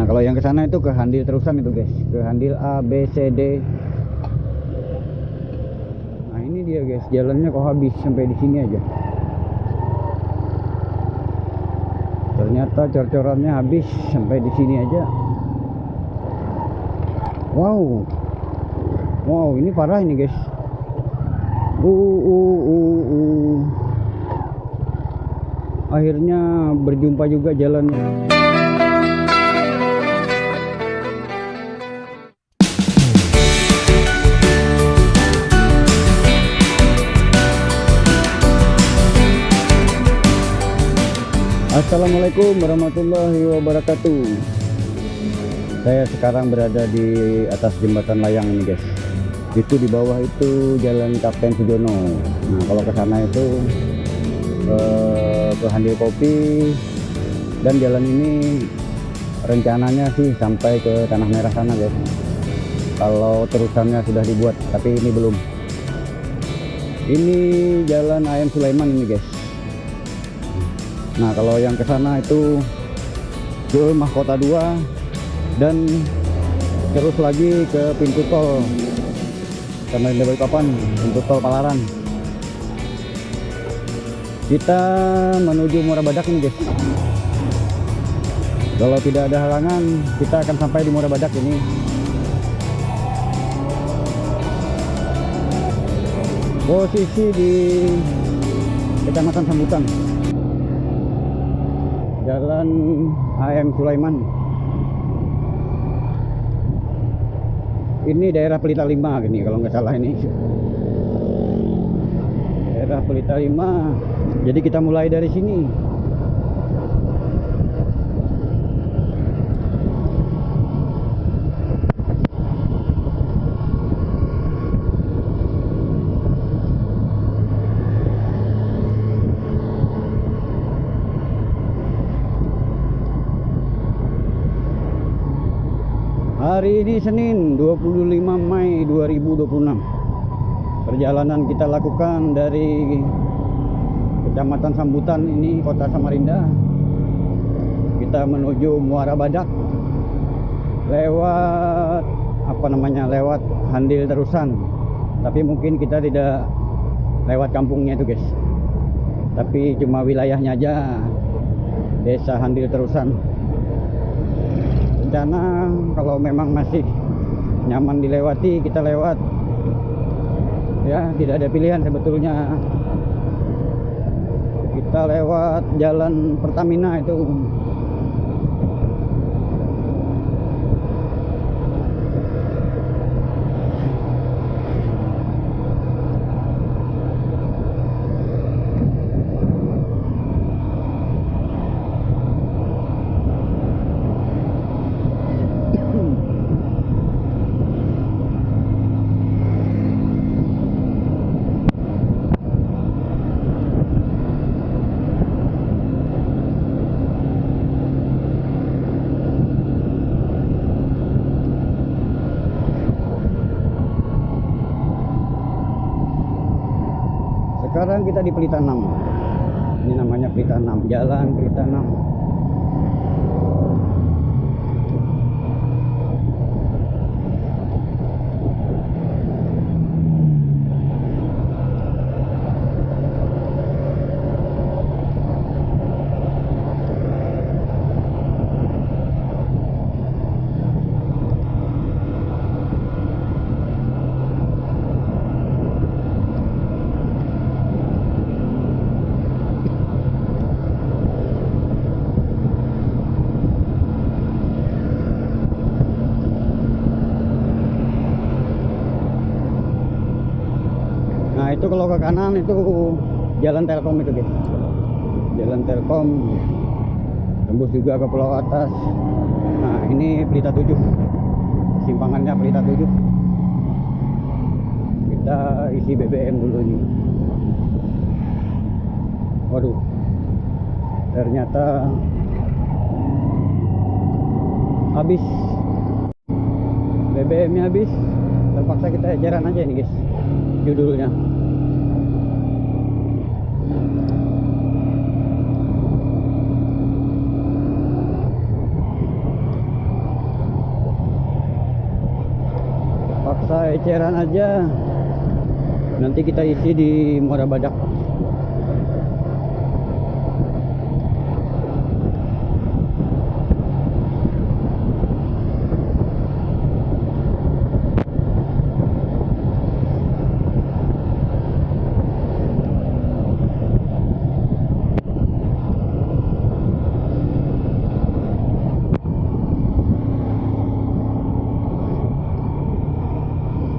Nah kalau yang ke sana itu ke Handil terusan itu guys, ke Handil A B C D. Nah ini dia guys, jalannya kok habis sampai di sini aja. Ternyata cor-corannya habis sampai di sini aja. Wow, wow ini parah ini guys. Akhirnya berjumpa juga jalannya. Assalamualaikum warahmatullahi wabarakatuh. Saya sekarang berada di atas jembatan layang ini guys. Itu di bawah itu Jalan Kapten Sujono. Nah kalau ke sana itu ke Handil Kopi, dan jalan ini rencananya sih sampai ke Tanah Merah sana guys. Kalau terusannya sudah dibuat, tapi ini belum. Ini Jalan AM Sulaiman ini guys. Nah kalau yang ke sana itu ke Mahkota 2 dan terus lagi ke pintu tol Samarinda Balikpapan, pintu tol Palaran. Kita menuju Muara Badak ini guys. Kalau tidak ada halangan kita akan sampai di Muara Badak ini. Posisi di Kecamatan Sambutan, Jalan AM Sulaiman. Ini daerah Pelita 5 gini kalau nggak salah ini. Daerah Pelita 5. Jadi kita mulai dari sini. Hari ini Senin 25 Mei 2026. Perjalanan kita lakukan dari Kecamatan Sambutan ini, Kota Samarinda. Kita menuju Muara Badak lewat lewat Handil terusan. Tapi mungkin kita tidak lewat kampungnya itu guys. Tapi cuma wilayahnya aja, Desa Handil terusan. Rencana kalau memang masih nyaman dilewati kita lewat, ya tidak ada pilihan sebetulnya. Kita lewat jalan Pertamina itu. Sekarang kita di Pelita 6. Ini namanya Pelita 6, Jalan Pelita 6. Nah itu kalau ke kanan itu Jalan Telkom itu guys. Jalan Telkom tembus juga ke Pulau Atas. Nah ini Pelita 7, simpangannya Pelita 7. Kita isi BBM dulu ini. Waduh, ternyata habis, BBM-nya habis. Terpaksa kita jalan aja ini guys, judulnya. Masa eceran aja nanti kita isi di Muara Badak.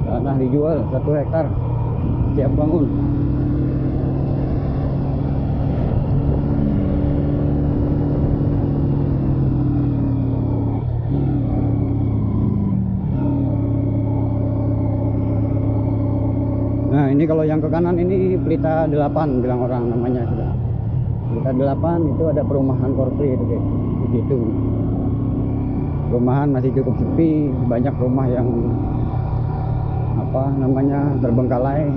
Tanah dijual 1 hektar, siap bangun. Nah ini kalau yang ke kanan ini Pelita 8 bilang orang namanya sudah. Pelita 8 itu ada perumahan korpri itu guys. Di situ perumahan masih cukup sepi, banyak rumah yang apa namanya terbengkalai.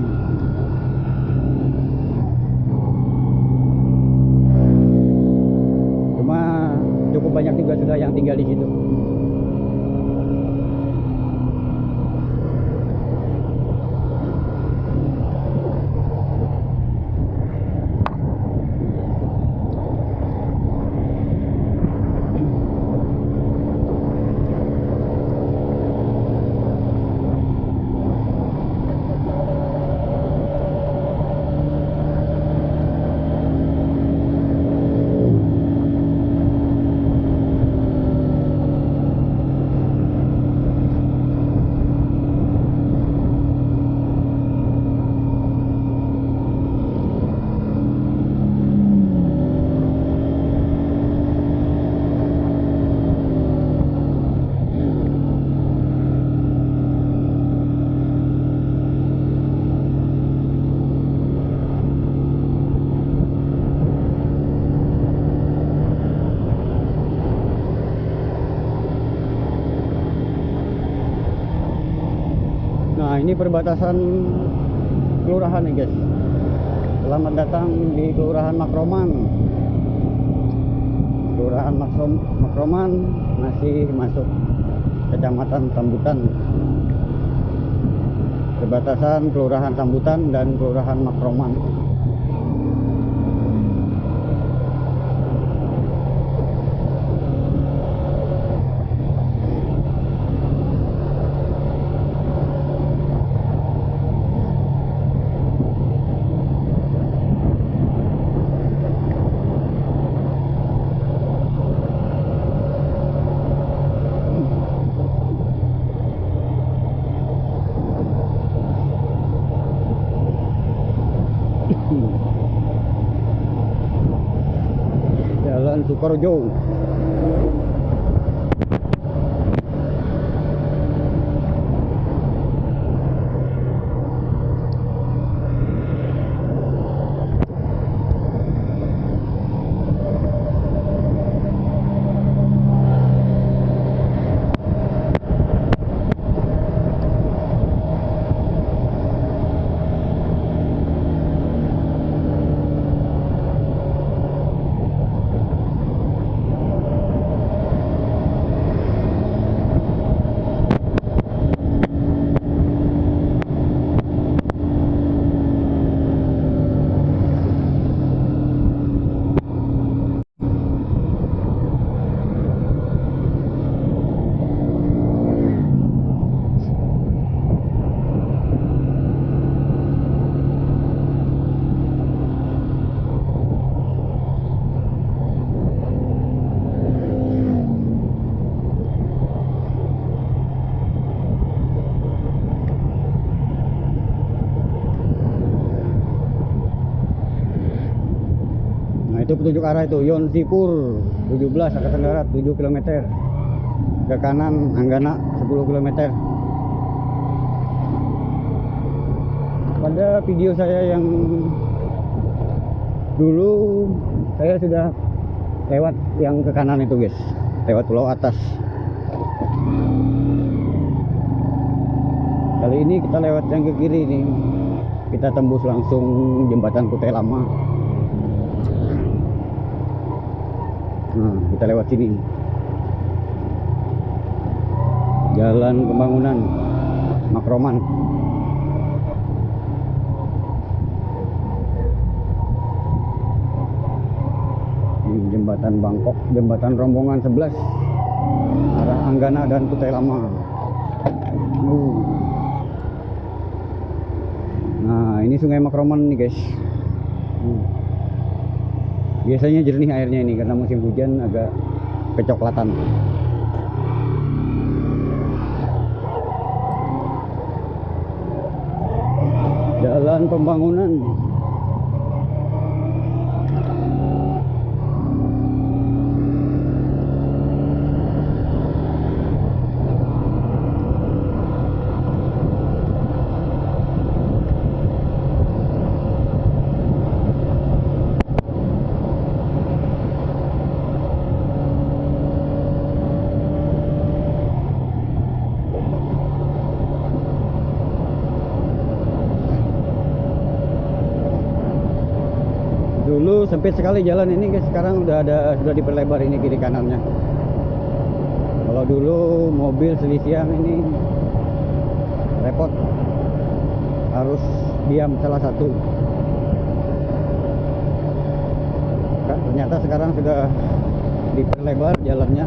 Cuma cukup banyak juga sudah yang tinggal di situ. Nah ini perbatasan kelurahan nih guys. Selamat datang di Kelurahan Makroman. Kelurahan Makroman masih masuk Kecamatan Sambutan. Perbatasan Kelurahan Sambutan dan Kelurahan Makroman. Jalan Sukorejo. Itu petunjuk arah itu Yon Sipur 17 Angkatan Darat 7 km. Ke kanan Anggana 10 km. Pada video saya yang dulu saya sudah lewat yang ke kanan itu guys, lewat pulau atas. Kali ini kita lewat yang ke kiri nih, kita tembus langsung jembatan Kutai Lama. Nah, kita lewat sini. Jalan Pembangunan. Makroman. Ini jembatan Bangkok, jembatan rombongan 11 arah Anggana dan Kutai Lama. Nah, ini Sungai Makroman nih guys. Biasanya jernih airnya ini, karena musim hujan agak kecoklatan. Jalan pembangunan. Dulu sempit sekali jalan ini guys, sekarang sudah diperlebar ini kiri kanannya. Kalau dulu mobil selisihan ini repot, harus diam salah satu. Ternyata sekarang sudah diperlebar jalannya.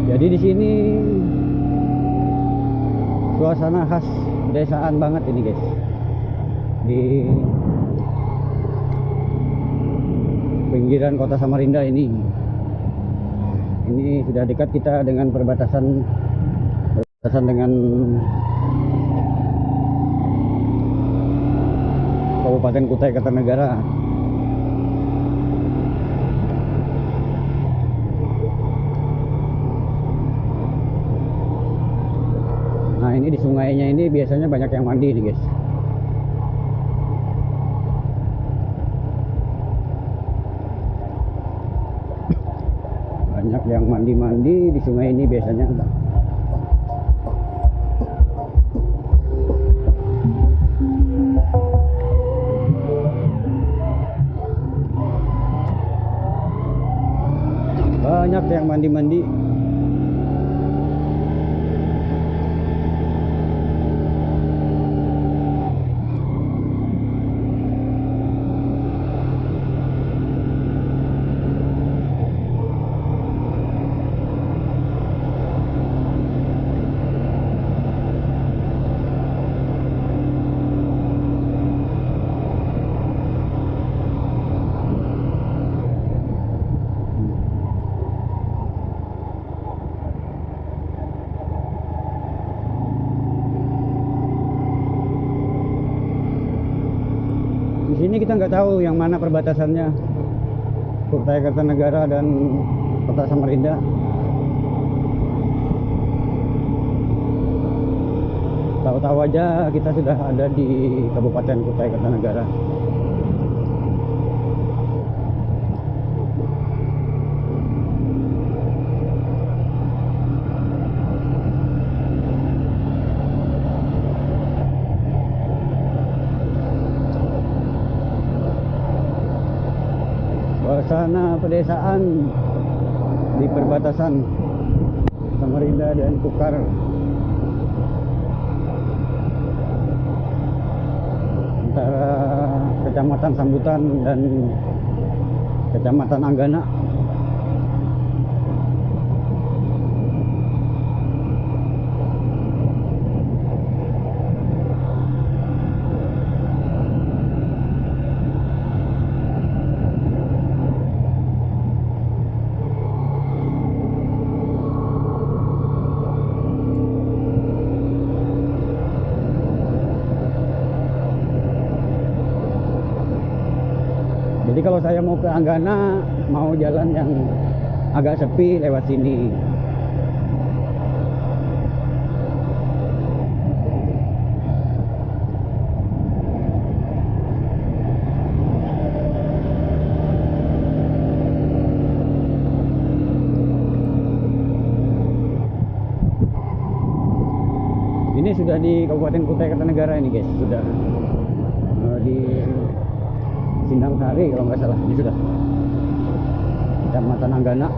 Jadi di sini suasana khas pedesaan banget ini guys. Di pinggiran kota Samarinda ini. Ini sudah dekat kita dengan perbatasan dengan Kabupaten Kutai Kartanegara. Nah, ini di sungainya ini biasanya banyak yang mandi nih guys. Banyak yang mandi-mandi di sungai ini biasanya. Banyak yang mandi-mandi. Di sini kita nggak tahu yang mana perbatasannya Kutai Kartanegara dan Kota Samarinda. Tahu-tahu aja kita sudah ada di Kabupaten Kutai Kartanegara. Suasana pedesaan di perbatasan Samarinda dan Kukar. Antara Kecamatan Sambutan dan Kecamatan Anggana. Jadi kalau saya mau ke Anggana, mau jalan yang agak sepi lewat sini. Ini sudah di Kabupaten Kutai Kartanegara ini guys, sudah di Sindang Sari kalau nggak salah, ini sudah Kecamatan Anggana.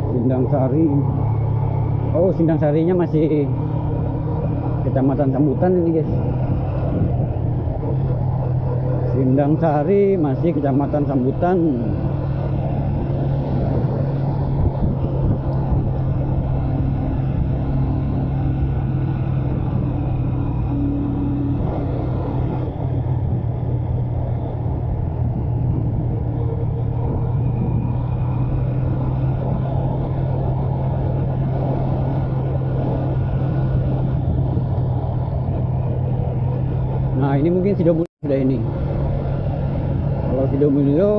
Sindang Sari, oh Sindang Sarinya masih Kecamatan Sambutan ini guys. Sindang Sari masih Kecamatan Sambutan. Nah ini mungkin Sidomulyo sudah ini. Kalau Sidomulyo,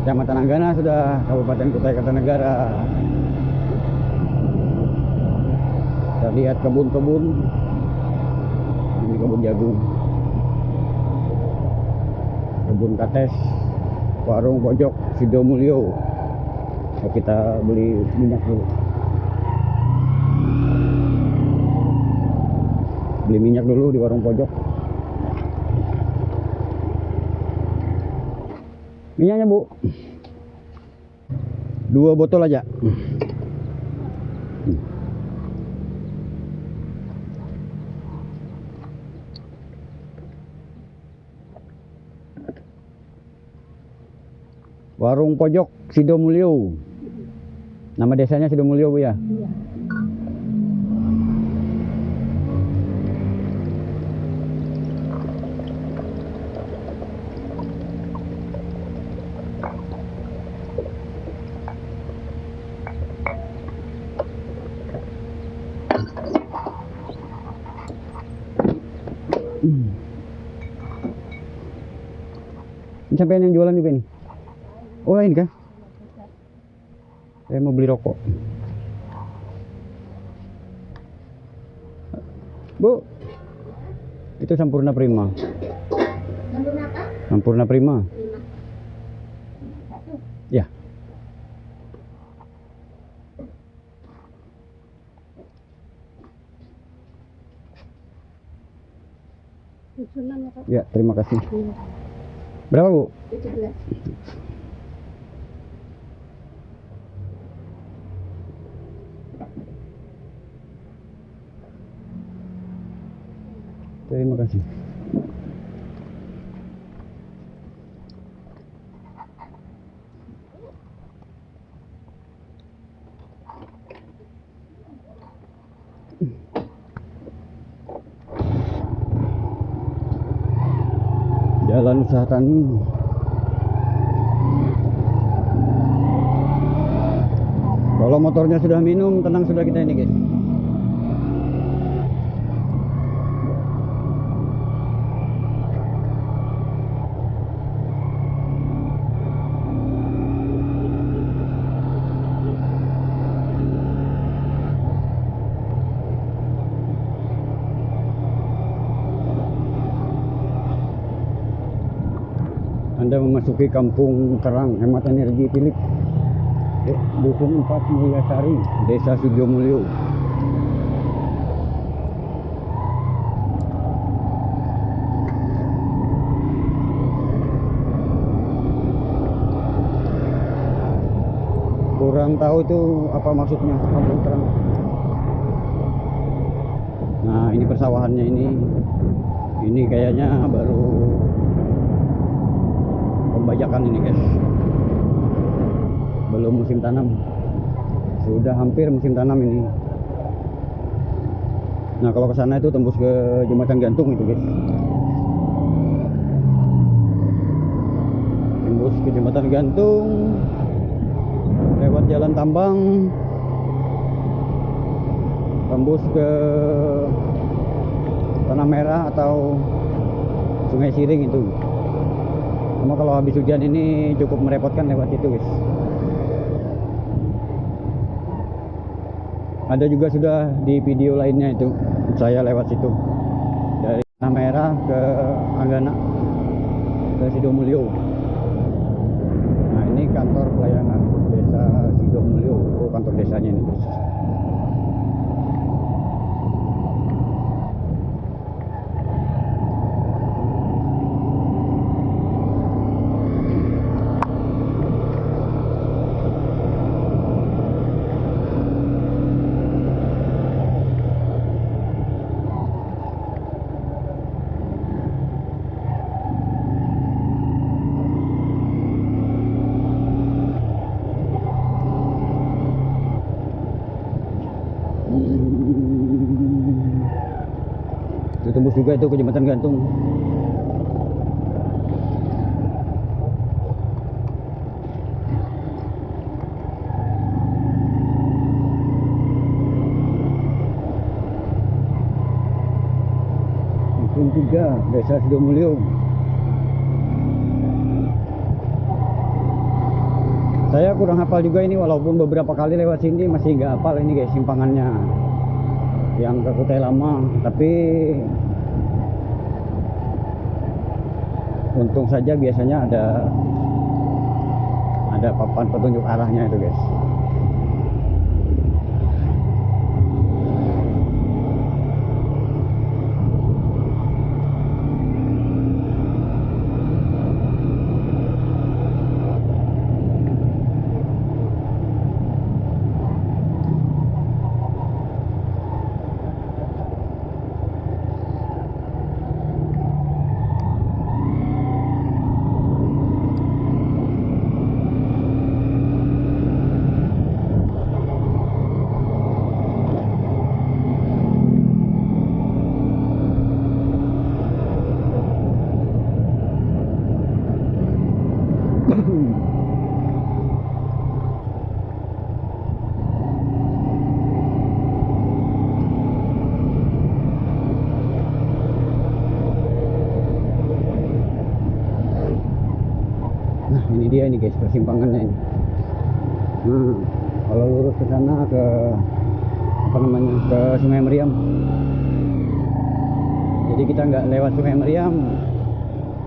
Kecamatan Anggana sudah Kabupaten Kutai Kartanegara. Kita lihat kebun-kebun. Ini kebun jagung, kebun kates, warung pojok Sidomulyo. Nah, kita beli minyak dulu. Beli minyak dulu di warung pojok. Minyaknya Bu, 2 botol aja. Warung pojok Sidomulyo. Nama desanya Sidomulyo Bu ya? Iya. Ini sampai yang jualan juga nih. Oh ini kah? Saya mau beli rokok. Bu, itu Sampurna Prima. Sampurna apa? Sampurna Prima. Ya. Ya, terima kasih. Berapa Bu? 17. Terima kasih. Jalan Usaha Tani. Kalau motornya sudah minum, tenang sudah kita ini guys. Anda memasuki kampung Terang Hemat Energi Philip, Dusun 4 Mulyasari, Desa Sudomulyo. Kurang tahu itu apa maksudnya kampung Terang. Nah, ini persawahannya ini. Ini kayaknya baru pembajakan ini, guys. Belum musim tanam. Sudah hampir musim tanam ini. Nah, kalau ke sana itu tembus ke Jembatan Gantung itu, guys. Tembus ke Jembatan Gantung, lewat Jalan Tambang, tembus ke Tanah Merah atau Sungai Siring itu. Cuma kalau habis hujan ini cukup merepotkan lewat situ, guys. Ada juga sudah di video lainnya itu saya lewat situ dari Tanah Merah ke Anggana ke Sidomulyo. Nah, ini kantor pelayanan Desa Sidomulyo. Oh, kantor desanya ini, guys. Itu tembus juga itu ke Jembatan Gantung. Dusun 3 Desa Sidomulyo. Saya kurang hafal juga ini, walaupun beberapa kali lewat sini masih nggak hafal ini, guys, simpangannya yang ke Kutai Lama. Tapi untung saja biasanya ada papan petunjuk arahnya itu, guys. Nah, ini dia ini, guys, persimpangannya ini. Nah, kalau lurus ke sana ke apa namanya, ke Sungai Meriam. Jadi kita nggak lewat Sungai Meriam,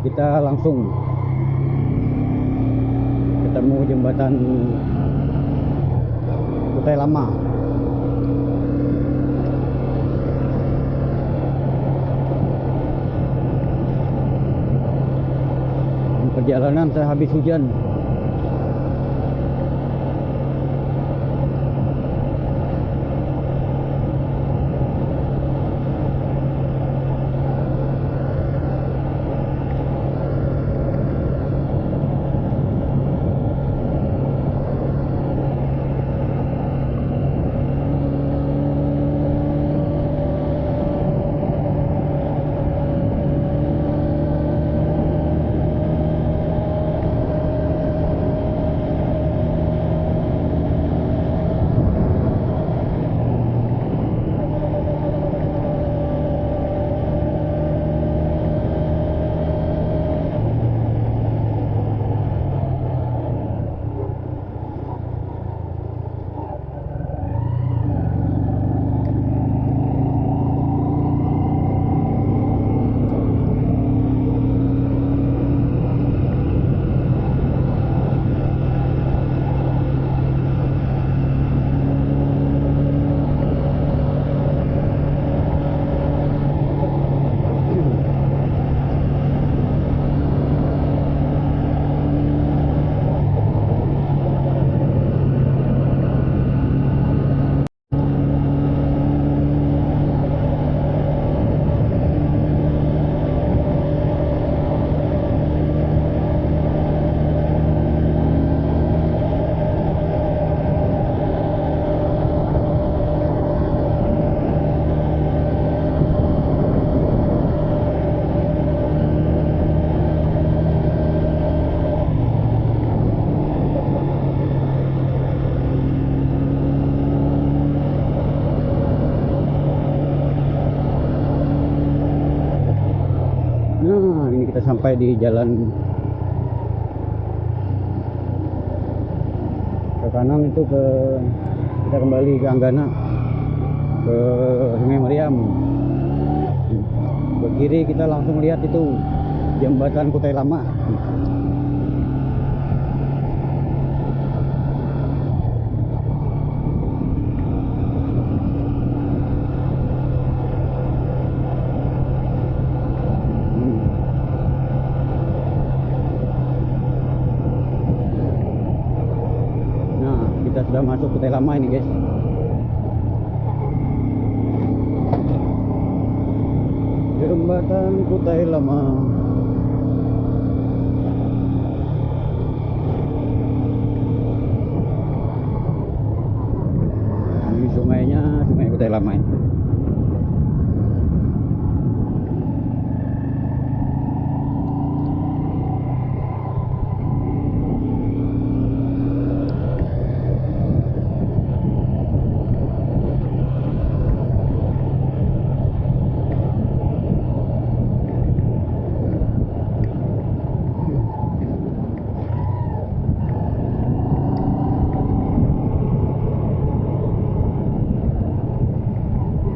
kita langsung ketemu Jembatan Kutai Lama. Perjalanan saya habis hujan. kita sampai di jalan ke kanan itu kita kembali ke Anggana, ke Sungai Meriam. Ke kiri kita langsung lihat itu jembatan Kutai Lama. Nah, kita sudah masuk Kutai Lama ini, guys. Jembatan Kutai Lama. Ini sungainya, Sungai Kutai Lama ini.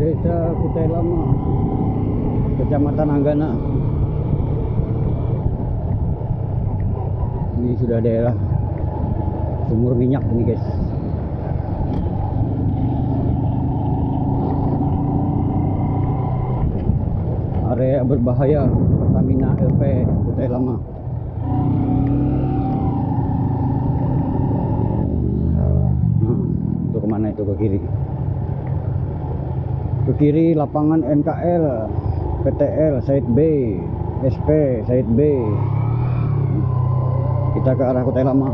Desa Kutai Lama, Kecamatan Anggana. Ini sudah daerah sumur minyak ini, guys. Area berbahaya Pertamina LP Kutai Lama. Itu kemana itu? Ke kiri. Ke kiri lapangan NKL, PTL, Site B, SP, Site B. Kita ke arah Kutai Lama.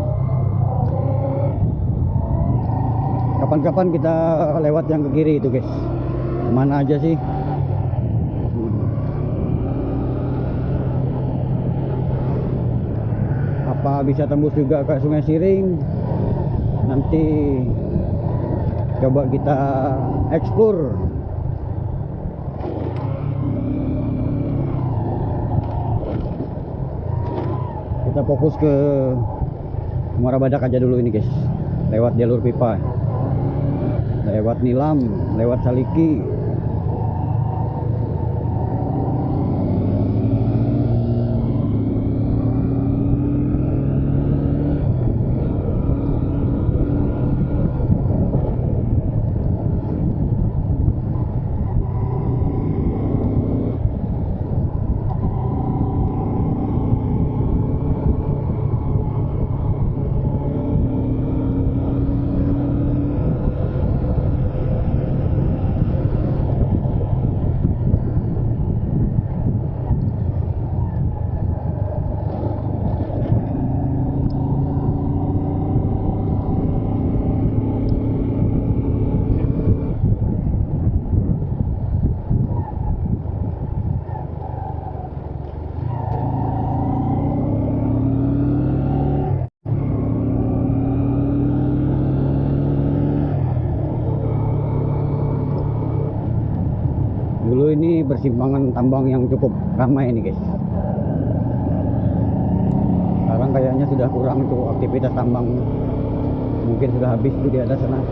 Kapan-kapan kita lewat yang ke kiri itu, guys. Kemana aja sih? Apa bisa tembus juga ke Sungai Siring? Nanti coba kita explore. Kita fokus ke Muara Badak aja dulu ini, guys. Lewat jalur pipa, lewat Nilam, lewat Saliki. Dulu ini persimpangan tambang yang cukup ramai ini, guys. Sekarang kayaknya sudah kurang untuk aktivitas tambang. Mungkin sudah habis itu di atas sana.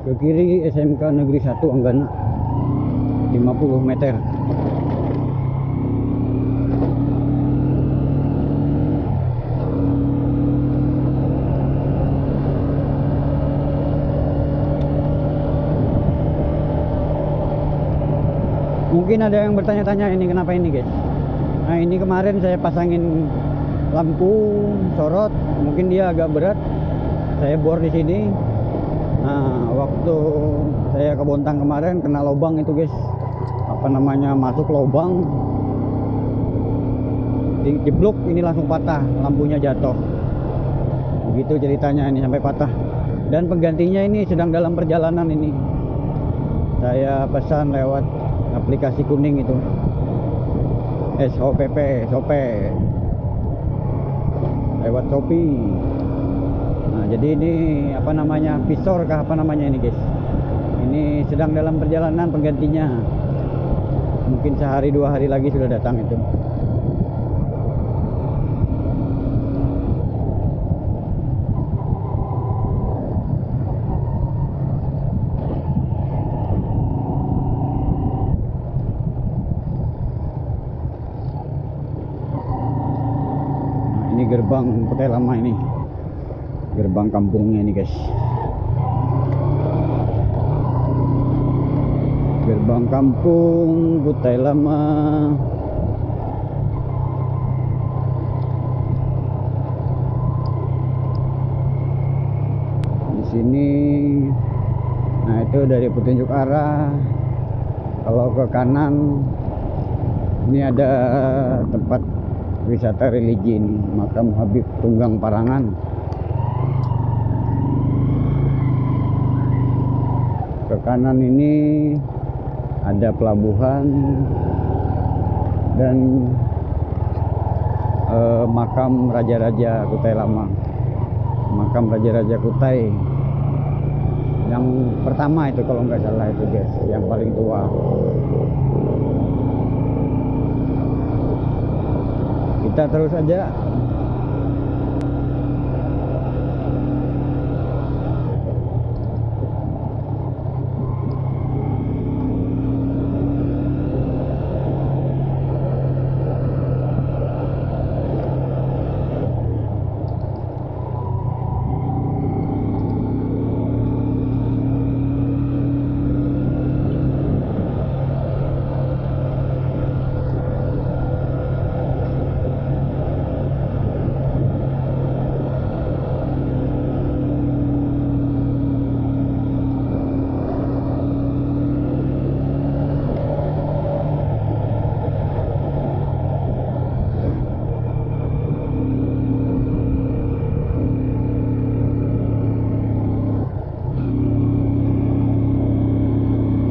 Ke kiri SMK Negeri 1 Anggana, 50 meter. Mungkin ada yang bertanya-tanya ini kenapa ini, guys. Nah, ini kemarin saya pasangin lampu sorot, mungkin dia agak berat. Saya bor di sini. Nah, waktu saya ke Bontang kemarin kena lubang itu guys, apa namanya, masuk lubang, jeblok, ini langsung patah, lampunya jatuh. Begitu ceritanya, ini sampai patah. Dan penggantinya ini sedang dalam perjalanan ini. Saya pesan lewat aplikasi kuning itu, SOPP, lewat Shopee. Nah, jadi ini apa namanya, visor kah apa namanya ini guys. Ini sedang dalam perjalanan penggantinya. Mungkin sehari 2 hari lagi sudah datang itu. Ini gerbang Kutai Lama, ini gerbang kampungnya ini guys. Gerbang kampung Kutai Lama. Di sini, nah itu dari petunjuk arah. Kalau ke kanan ini ada tempat wisata religi ini, makam Habib Tunggang Parangan. Ke kanan ini ada pelabuhan dan makam Raja-Raja Kutai Lama, makam Raja-Raja Kutai yang pertama itu kalau nggak salah itu guys, yang paling tua. Kita terus aja.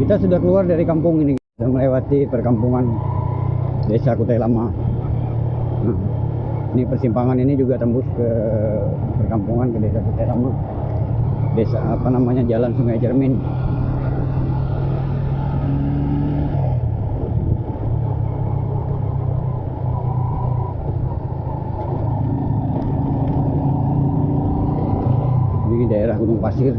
Kita sudah keluar dari kampung ini, sudah melewati perkampungan Desa Kutai Lama. Nah, ini persimpangan ini juga tembus ke perkampungan, ke Desa Kutai Lama. Desa apa namanya, Jalan Sungai Cermin. Ini daerah Gunung Pasir.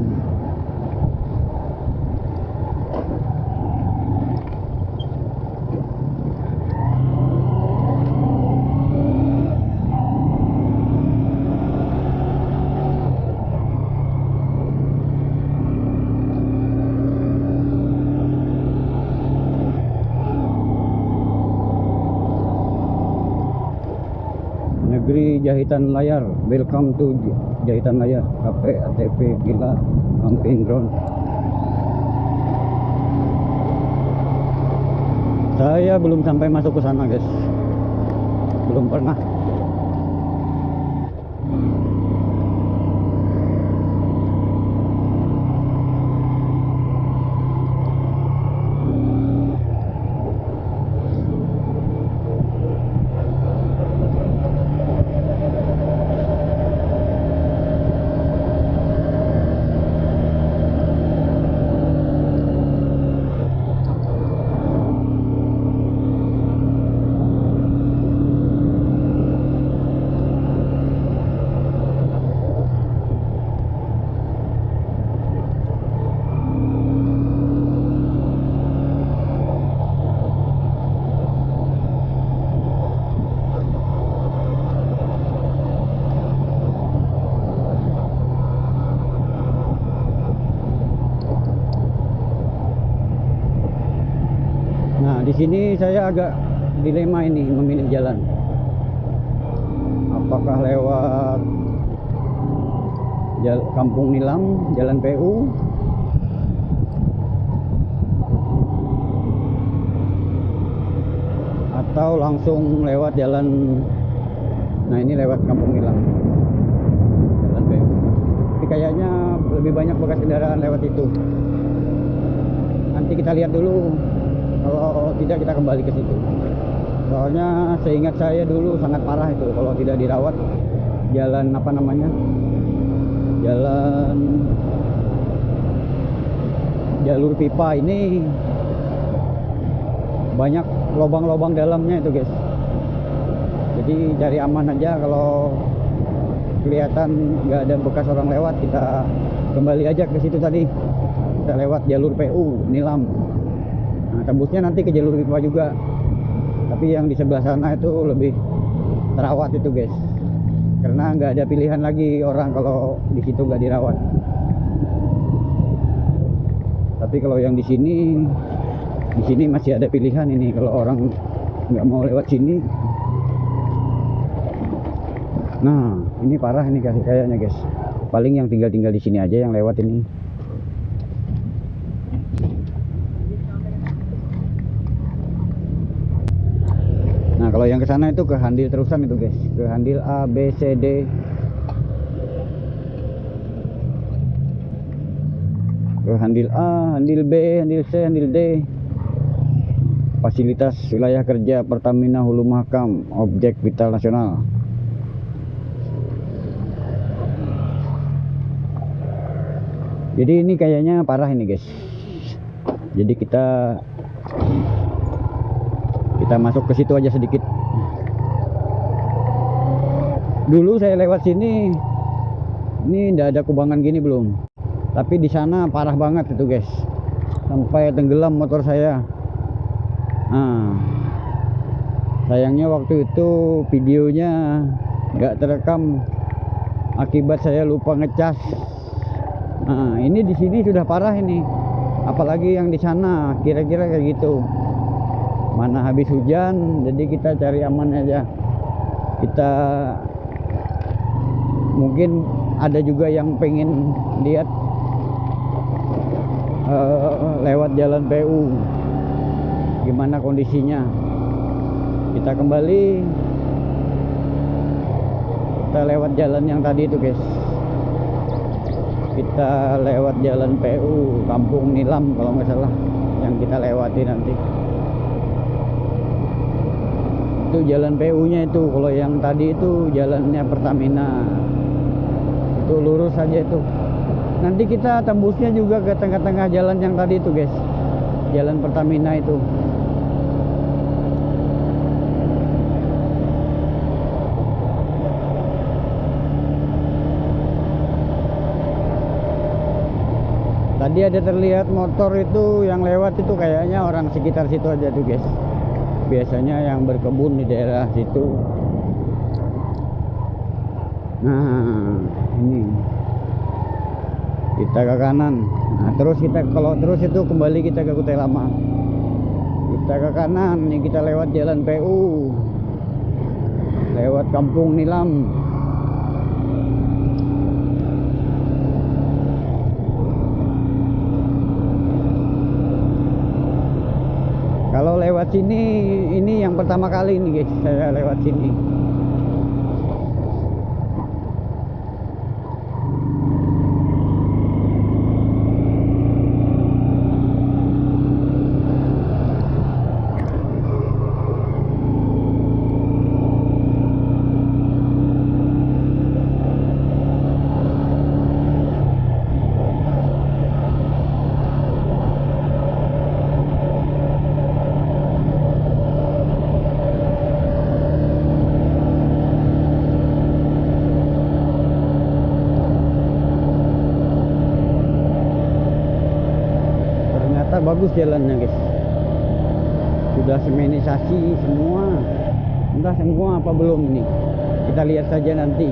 Negeri Jahitan Layar, welcome to Jahitan Layar, Cafe ATP Villa Camping Ground. Saya belum sampai masuk ke sana guys, belum pernah. Di sini saya agak dilema ini memilih jalan. Apakah lewat Kampung Nilam, Jalan PU. Atau langsung lewat jalan, nah ini lewat Kampung Nilam, Jalan PU. Tapi kayaknya lebih banyak bekas kendaraan lewat itu. Nanti kita lihat dulu, kalau tidak kita kembali ke situ. Soalnya seingat saya dulu sangat parah itu kalau tidak dirawat. Jalan apa namanya, jalan jalur pipa ini banyak lubang-lubang dalamnya itu guys. Jadi cari aman aja, kalau kelihatan nggak ada bekas orang lewat, kita kembali aja ke situ tadi. Kita lewat jalur PU Nilam. Nah, tembusnya nanti ke jalur pipa juga. Tapi yang di sebelah sana itu lebih terawat itu guys. Karena nggak ada pilihan lagi orang kalau di situ nggak dirawat. Tapi kalau yang di sini masih ada pilihan ini. Kalau orang nggak mau lewat sini, nah ini parah ini kayaknya guys. Paling yang tinggal di sini aja yang lewat ini. Nah kalau yang ke sana itu ke Handil terusan itu guys, ke Handil A, B, C, D. Ke Handil A, Handil B, Handil C, Handil D. Fasilitas wilayah kerja Pertamina Hulu Mahakam, objek vital nasional. Jadi ini kayaknya parah ini guys. Jadi kita masuk ke situ aja sedikit. Dulu saya lewat sini, ini tidak ada kubangan gini belum. Tapi di sana parah banget itu guys, sampai tenggelam motor saya. Nah, sayangnya waktu itu videonya nggak terekam akibat saya lupa ngecas. Nah, ini di sini sudah parah ini, apalagi yang di sana kira-kira kayak gitu. Mana habis hujan, jadi kita cari aman aja. Kita mungkin ada juga yang pengen lihat lewat jalan PU gimana kondisinya. Kita kembali, kita lewat jalan yang tadi itu guys. Kita lewat jalan PU Kampung Nilam kalau nggak salah yang kita lewati nanti. Itu jalan PU nya itu. Kalau yang tadi itu jalannya Pertamina, itu lurus saja itu. Nanti kita tembusnya juga ke tengah-tengah jalan yang tadi itu guys, jalan Pertamina itu. Tadi ada terlihat motor itu yang lewat itu, kayaknya orang sekitar situ aja tuh guys. Biasanya yang berkebun di daerah situ. Nah ini kita ke kanan. Nah terus kita, kalau terus itu kembali kita ke Kutai Lama. Kita ke kanan nih, kita lewat jalan PU, lewat Kampung Nilam. Kalau lewat sini, ini yang pertama kali nih guys saya lewat sini. Bagus jalannya guys, sudah semenisasi semua. Entah semua apa belum ini, kita lihat saja nanti.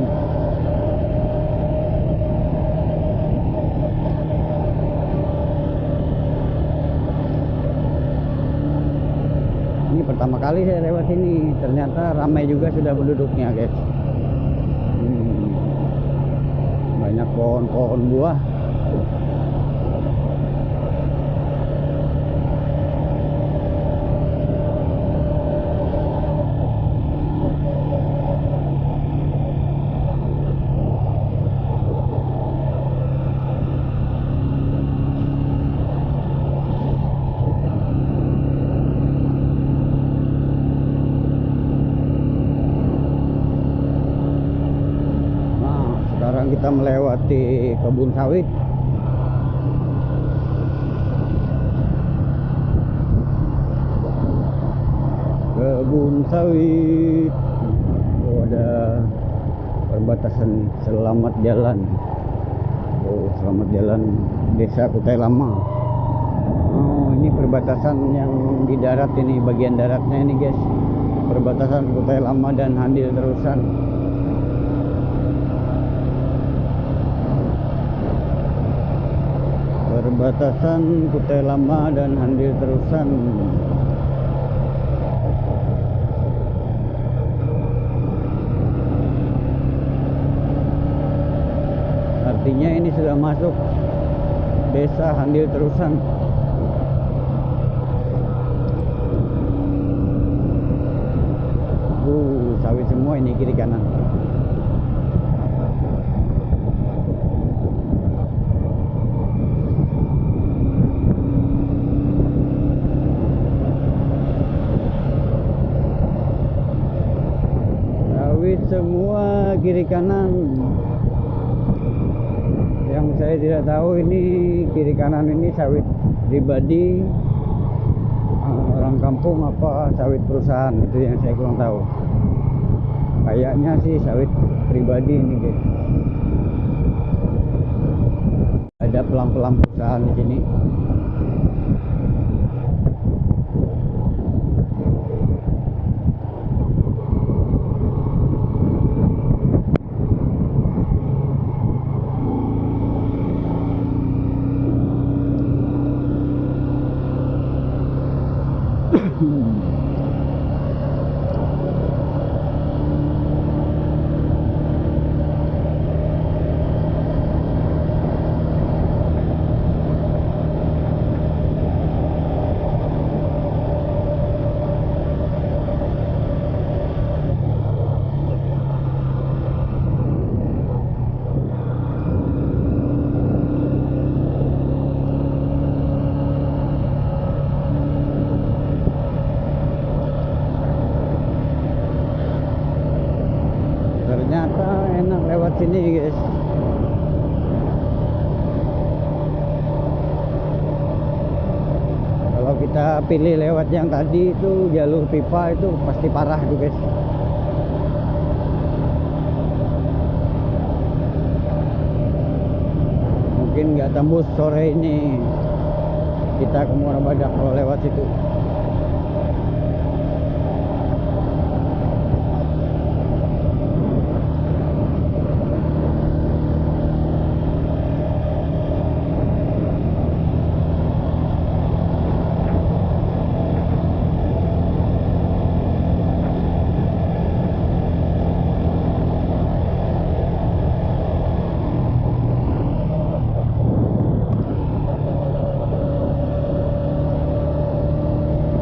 Ini pertama kali saya lewat sini, ternyata ramai juga sudah penduduknya guys. Banyak banyak pohon-pohon buah. Sekarang kita melewati kebun sawit. Kebun sawit. Oh, ada perbatasan nih. Selamat jalan. Oh, selamat jalan Desa Kutai Lama. Oh, ini perbatasan yang di darat ini, bagian daratnya ini, guys. Perbatasan Kutai Lama dan Handil Terusan. Perbatasan Kutai Lama dan Handil Terusan. Artinya ini sudah masuk Desa Handil Terusan. Sawit semua ini kiri kanan. Semua kiri kanan. Yang saya tidak tahu ini kiri kanan ini sawit pribadi orang kampung apa sawit perusahaan, itu yang saya kurang tahu. Kayaknya sih sawit pribadi ini, guys. Ada pelang-pelang perusahaan di sini. Ternyata enak lewat sini, guys. Kalau kita pilih lewat yang tadi itu jalur pipa, itu pasti parah tuh, guys. Mungkin nggak tembus sore ini kita ke Muara Badak kalau lewat situ.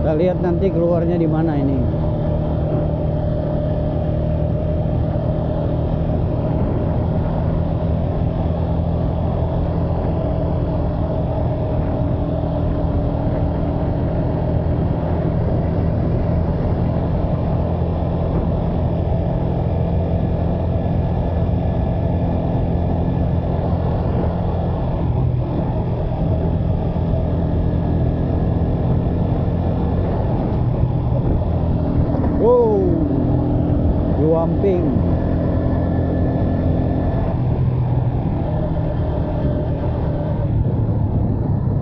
Kita lihat nanti keluarnya di mana ini. Juamping.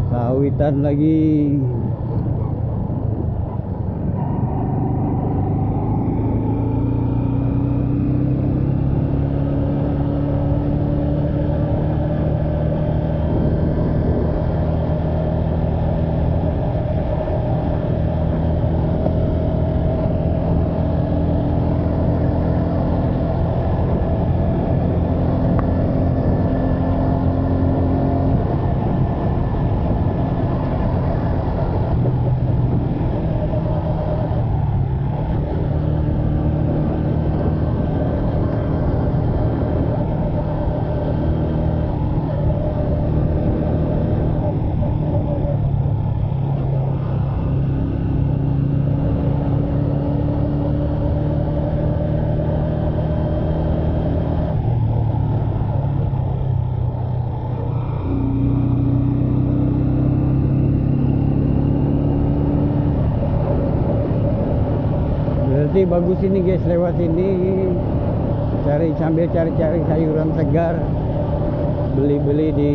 Sawitan lagi. Pasti bagus ini guys, lewat sini sambil cari-cari sayuran segar, beli-beli di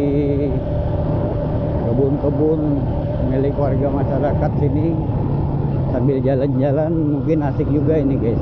kebun-kebun milik warga masyarakat sini sambil jalan-jalan, mungkin asik juga ini guys.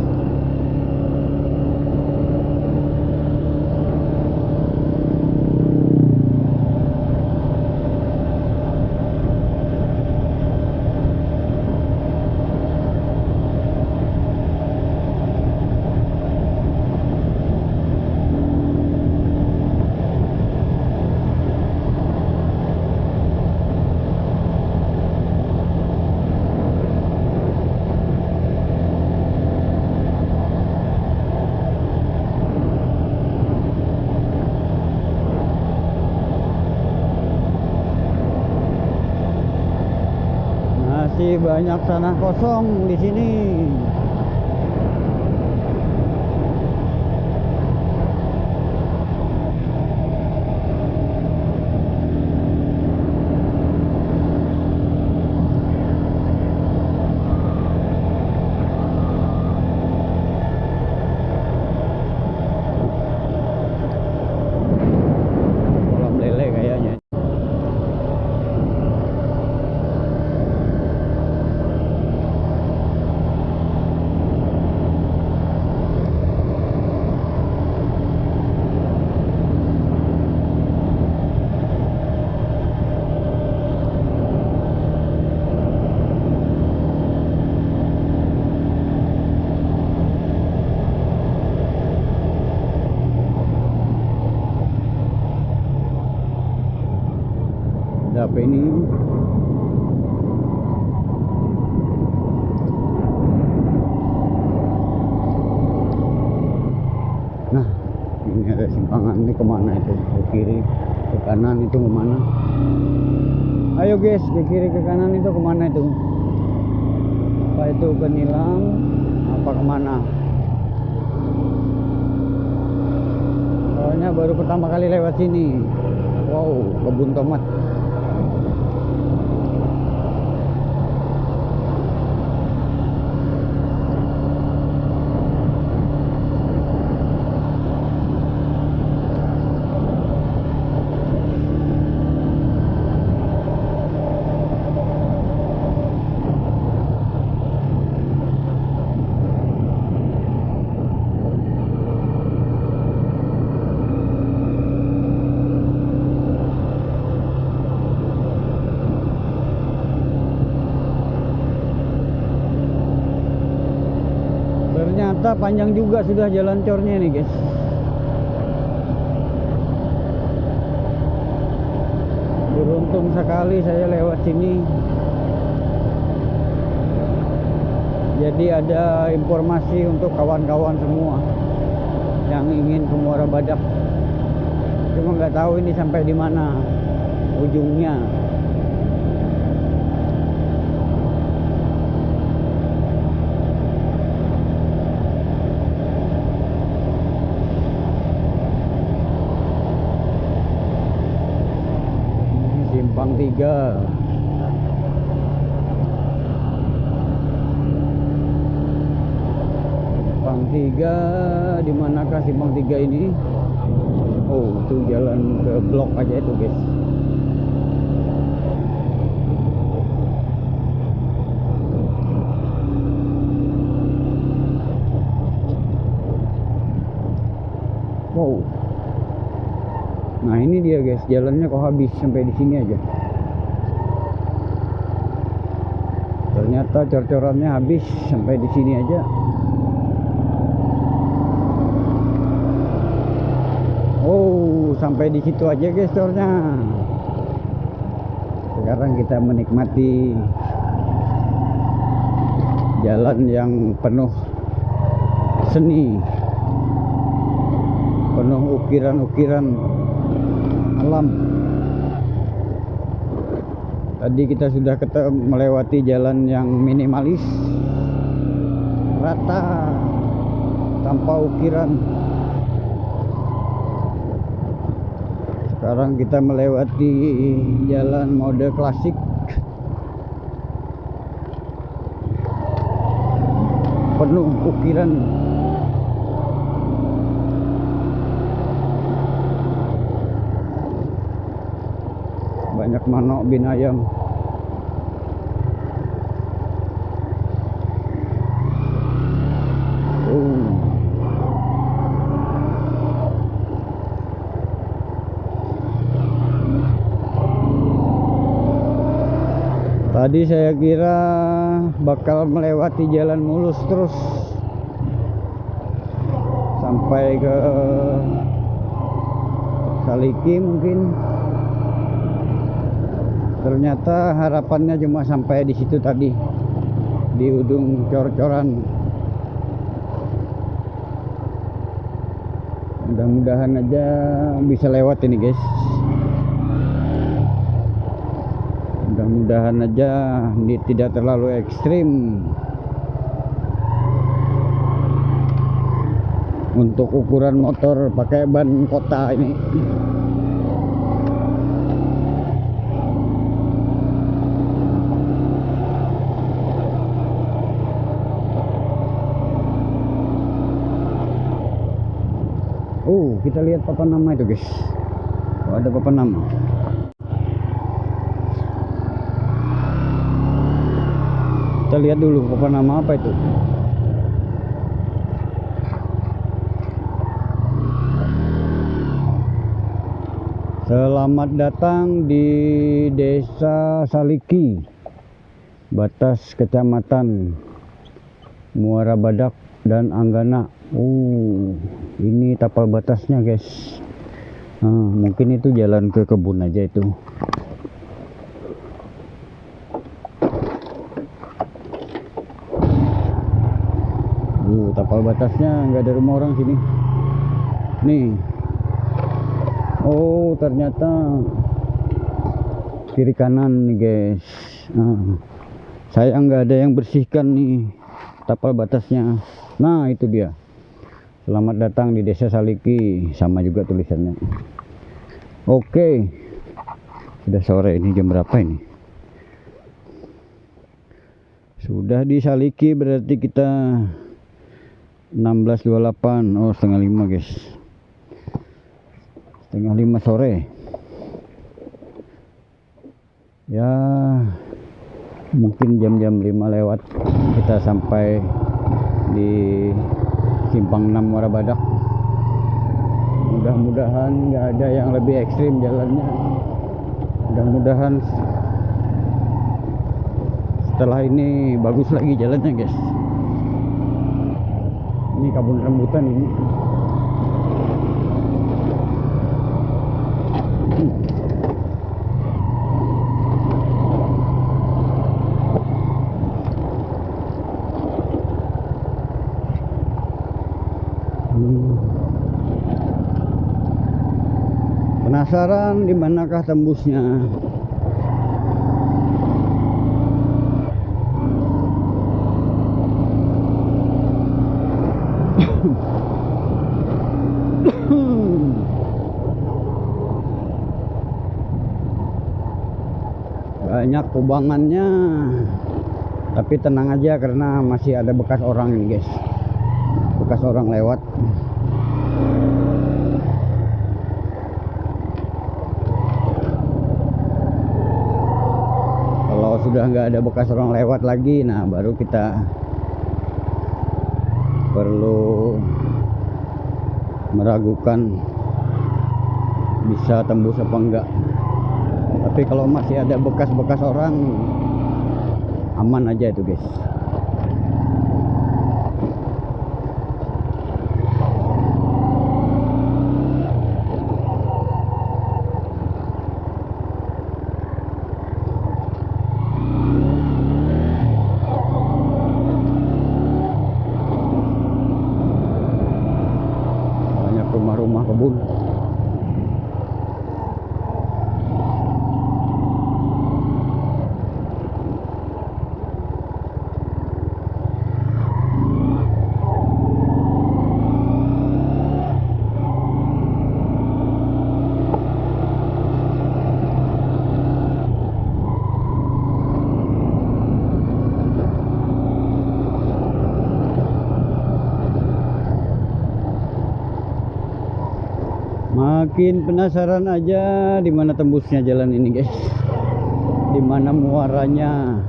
Masih banyak tanah kosong di sini. Kolam lele kayaknya. Ada apa ini? Nah, ini ada simpangan. Ini kemana itu? Ke kiri, ke kanan itu kemana? Ayo guys, ke kiri ke kanan itu kemana itu? Apa itu ke Nilam? Apa kemana? Soalnya baru pertama kali lewat sini. Wow, kebun tomat. Ternyata panjang juga sudah jalan cornya nih guys. Beruntung sekali saya lewat sini. Jadi ada informasi untuk kawan-kawan semua yang ingin ke Muara Badak. Cuma nggak tahu ini sampai di mana ujungnya. Simpang 3. Simpang 3, di manakah Simpang 3 ini? Oh, itu jalan ke blok aja itu, guys. Wow. Nah, ini dia guys, jalannya kok habis sampai di sini aja. Ternyata cor-corannya habis sampai di sini aja. Oh, sampai di situ aja guys cornya. Sekarang kita menikmati jalan yang penuh seni, penuh ukiran-ukiran alam. Tadi kita sudah melewati jalan yang minimalis, rata, tanpa ukiran. Sekarang kita melewati jalan mode klasik. penuh ukiran. Banyak manuk bin ayam. Tadi saya kira bakal melewati jalan mulus terus sampai ke Saliki mungkin. Ternyata harapannya cuma sampai di situ tadi, di ujung cor-coran. Mudah-mudahan aja bisa lewat ini guys. Mudah-mudahan aja ini tidak terlalu ekstrim untuk ukuran motor pakai ban kota ini. Kita lihat papan nama itu guys. Ada papan nama. Kita lihat dulu papan nama apa itu. Selamat datang di Desa Saliki, batas Kecamatan Muara Badak dan Anggana. Ini tapal batasnya guys. Mungkin itu jalan ke kebun aja itu. Tapal batasnya nggak ada rumah orang sini. Nih. Ternyata kiri kanan nih guys. Saya nggak ada yang bersihkan nih tapal batasnya. Nah itu dia. Selamat datang di Desa Saliki, sama juga tulisannya. Oke. Sudah sore, ini jam berapa ini? Sudah di Saliki berarti kita 16.28. Setengah 5 guys. Setengah 5 sore. Ya mungkin jam-jam 5 lewat kita sampai di Simpang 6 Muara Badak. Mudah-mudahan nggak ada yang lebih ekstrim jalannya. Mudah-mudahan setelah ini bagus lagi jalannya guys. Ini kebun rambutan ini. Penasaran di manakah tembusnya? Banyak kubangannya, tapi tenang aja karena masih ada bekas orang ini guys, bekas orang lewat. Kalau sudah nggak ada bekas orang lewat lagi, nah baru kita perlu meragukan bisa tembus apa enggak. Tapi kalau masih ada bekas-bekas orang, aman aja itu guys. Banyak rumah-rumah kebun. Makin penasaran aja di mana tembusnya jalan ini, guys. Di mana muaranya?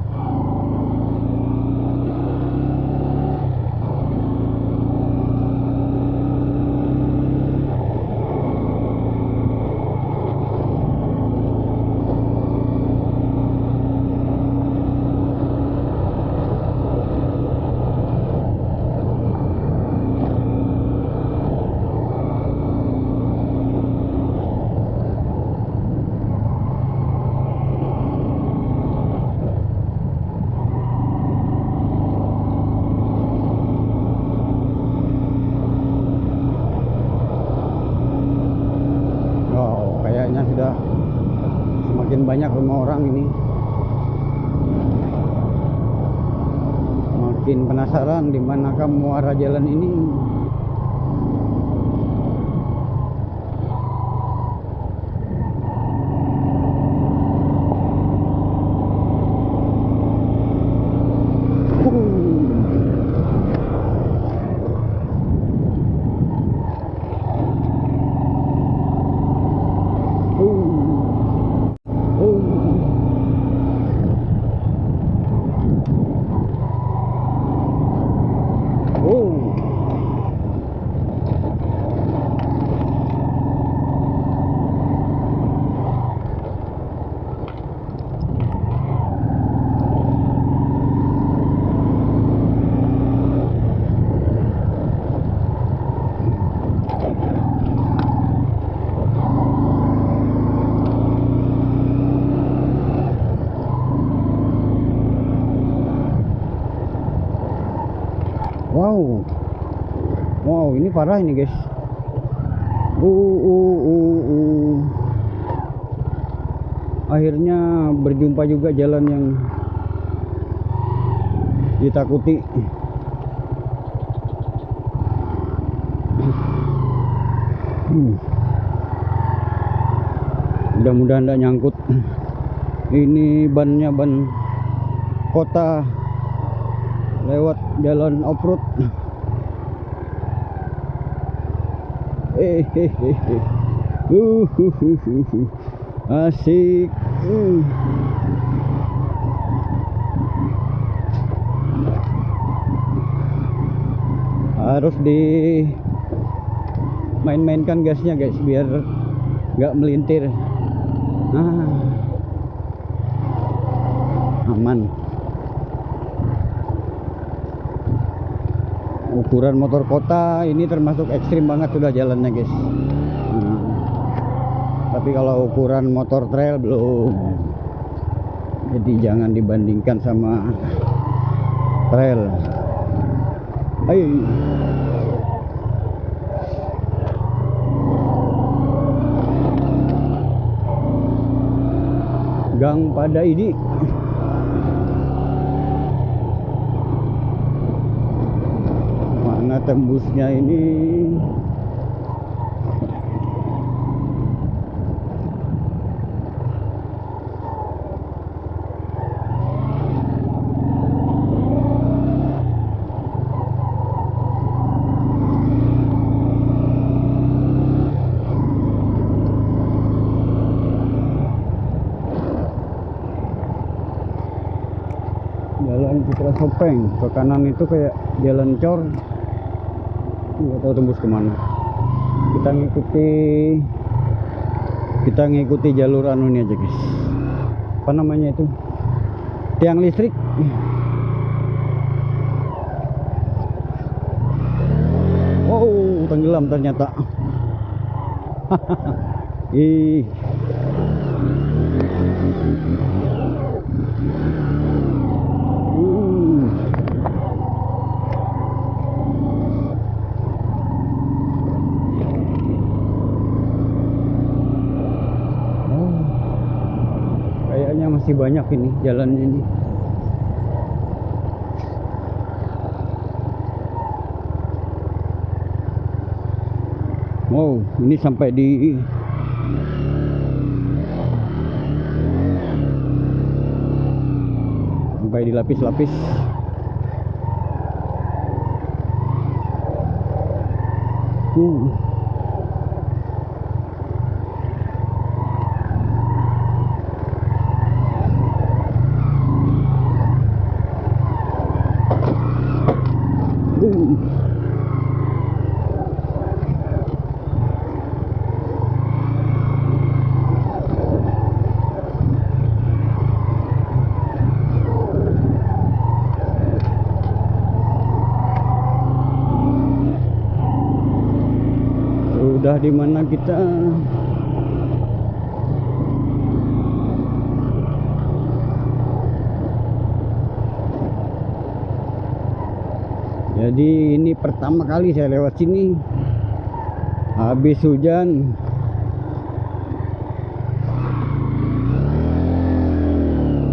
Kayaknya sudah semakin banyak rumah orang ini. Makin penasaran di manakah muara jalan ini. Wow, ini parah ini, guys. Akhirnya berjumpa juga jalan yang ditakuti. Mudah-mudahan tidak nyangkut. Ini bannya ban kota lewat jalan off-road. Asik. Harus di main-mainkan gasnya, guys, biar nggak melintir. Aman. Ukuran motor kota ini termasuk ekstrim banget sudah jalannya, guys. Tapi kalau ukuran motor trail belum. Jadi jangan dibandingkan sama trail. Ayo. Gang pada ini. Mana tembusnya ini? Jalan Citra Sopeng, ke kanan itu kayak jalan cor, nggak tahu tembus kemana. Kita ngikuti jalur anu ini aja, guys. Apa namanya itu, tiang listrik. Wow, tenggelam ternyata. Ih. Kayaknya masih banyak ini jalannya ini. Wow, ini sampai di lapis-lapis. di mana kita? Jadi ini pertama kali saya lewat sini habis hujan.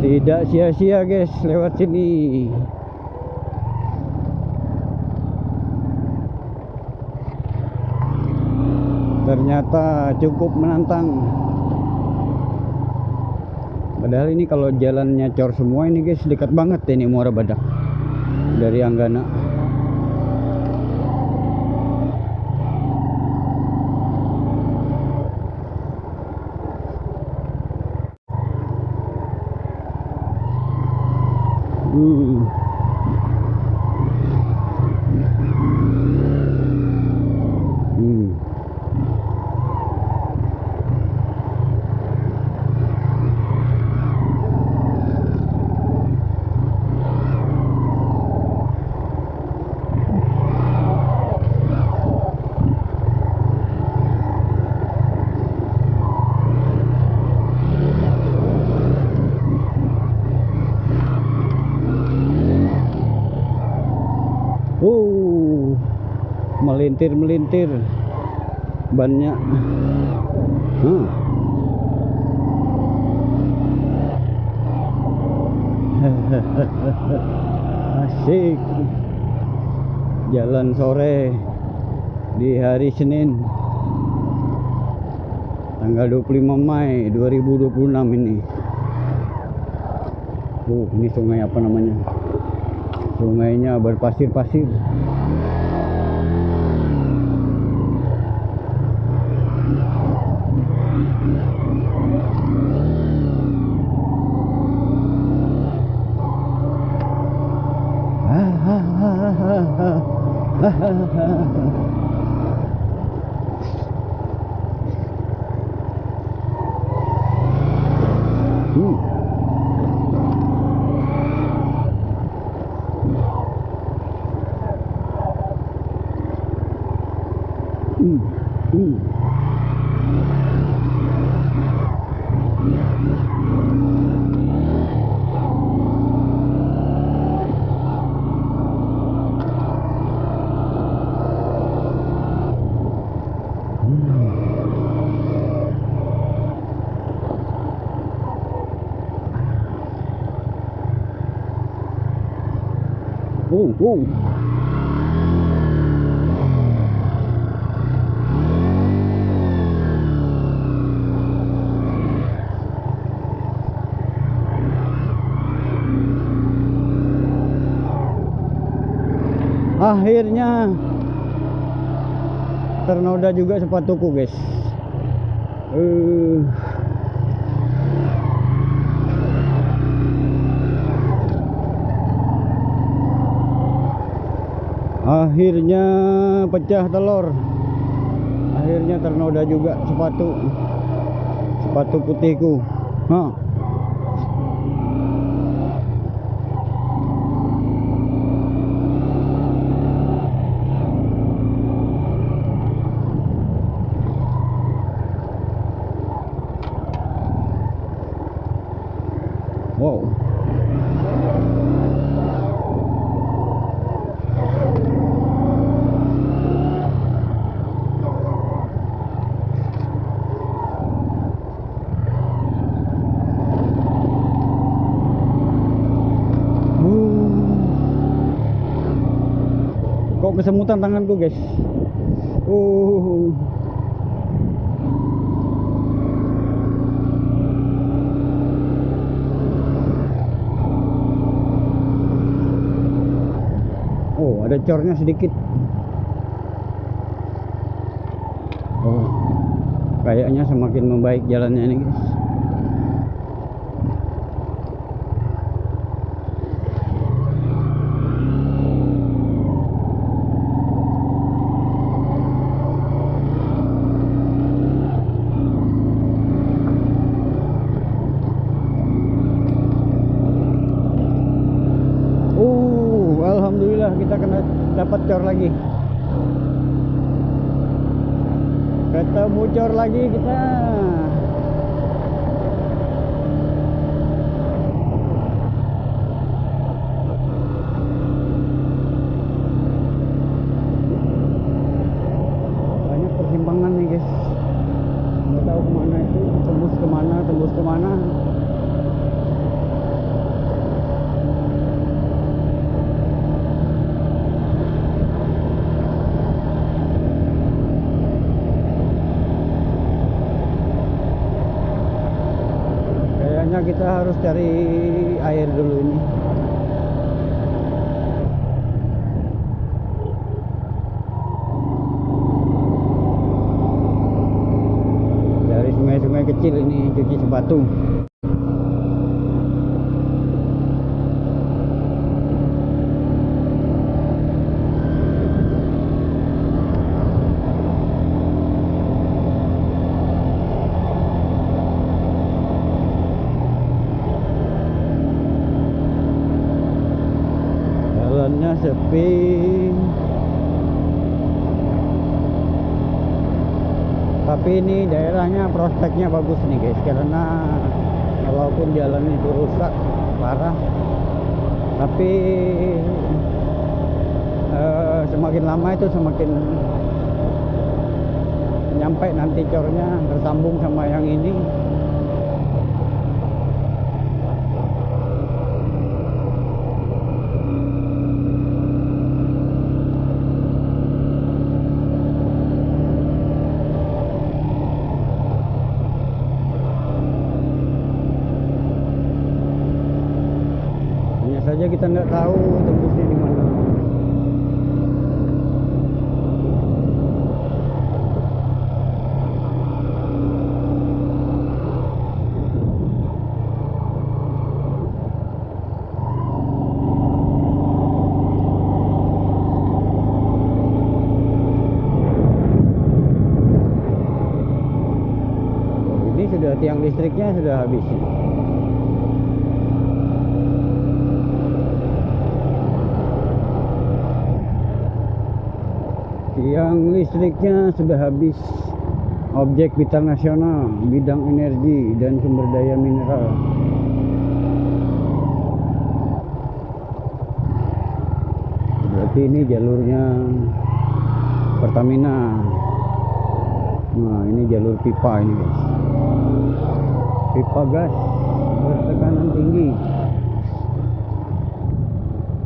Tidak sia-sia guys lewat sini. Ternyata cukup menantang. Padahal ini kalau jalannya cor semua ini guys, dekat banget ini Muara Badak dari Anggana. Melintir bannya. Asik jalan sore di hari Senin tanggal 25 Mei 2026 ini. Ini sungai apa namanya? Sungainya berpasir-pasir. Akhirnya ternoda juga sepatuku guys. Akhirnya pecah telur. Akhirnya ternoda juga sepatu putihku. Wow. Kok kesemutan tanganku guys. Ada cornya sedikit. Kayaknya semakin membaik jalannya ini guys. Alhamdulillah kita kena dapat cor lagi. Ketemu cor lagi kita. Banyak persimpangan nih guys. Nggak tahu kemana itu, tembus kemana, tembus kemana. Kayaknya kita harus cari air dulu ini. Dari sungai-sungai kecil ini cuci sepatu. Jalannya sepi. Tapi ini daerahnya prospeknya bagus nih guys, karena walaupun jalan itu rusak parah, tapi semakin lama itu semakin nyampe nanti cornya tersambung sama yang ini. Hanya saja kita nggak tahu tembusnya di mana. Ini sudah tiang listriknya sudah habis. Tiang listriknya sudah habis. Objek vital nasional bidang energi dan sumber daya mineral. Berarti ini jalurnya Pertamina. Nah, ini jalur pipa ini guys. Pipa gas bertekanan tinggi.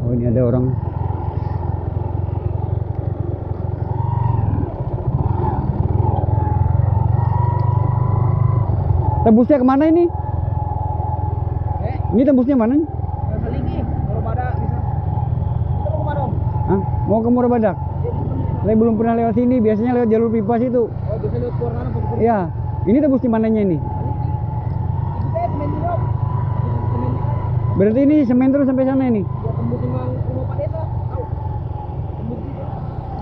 Oh, ini ada orang. Tembusnya kemana ini? Ini tembusnya mana nih? Seligi, Morobadak bisa. Kita mau kemana, Om? Hah? Mau ke Morobadak? Saya belum pernah lewat sini, biasanya lewat jalur pipa situ. Oh, bisa lewat keluar kanan apa? Iya, ini tembus di mananya ini? Ibu saya semen ini, Om. Semen kan. Berarti ini semen terus sampai sana ini? Ya tembus rumah Pak Desa. Tahu? Tembus gitu.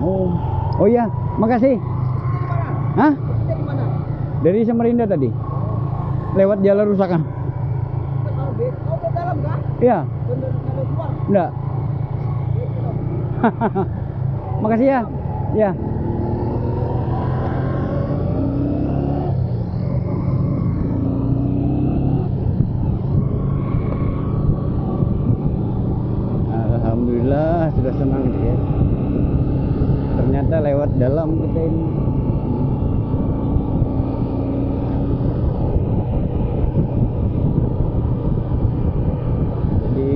Oh, oh iya, makasih. Kita di mana? Hah? Kita di mana? Dari Samarinda tadi, lewat jalan rusakan. Kita tahu deh. Kau udah dalam kah? Iya, Bener ada keluar. enggak. Ya, itu, Om. Makasih ya. Ya. Alhamdulillah sudah senang gitu ya. Ternyata lewat dalam kita ini. Jadi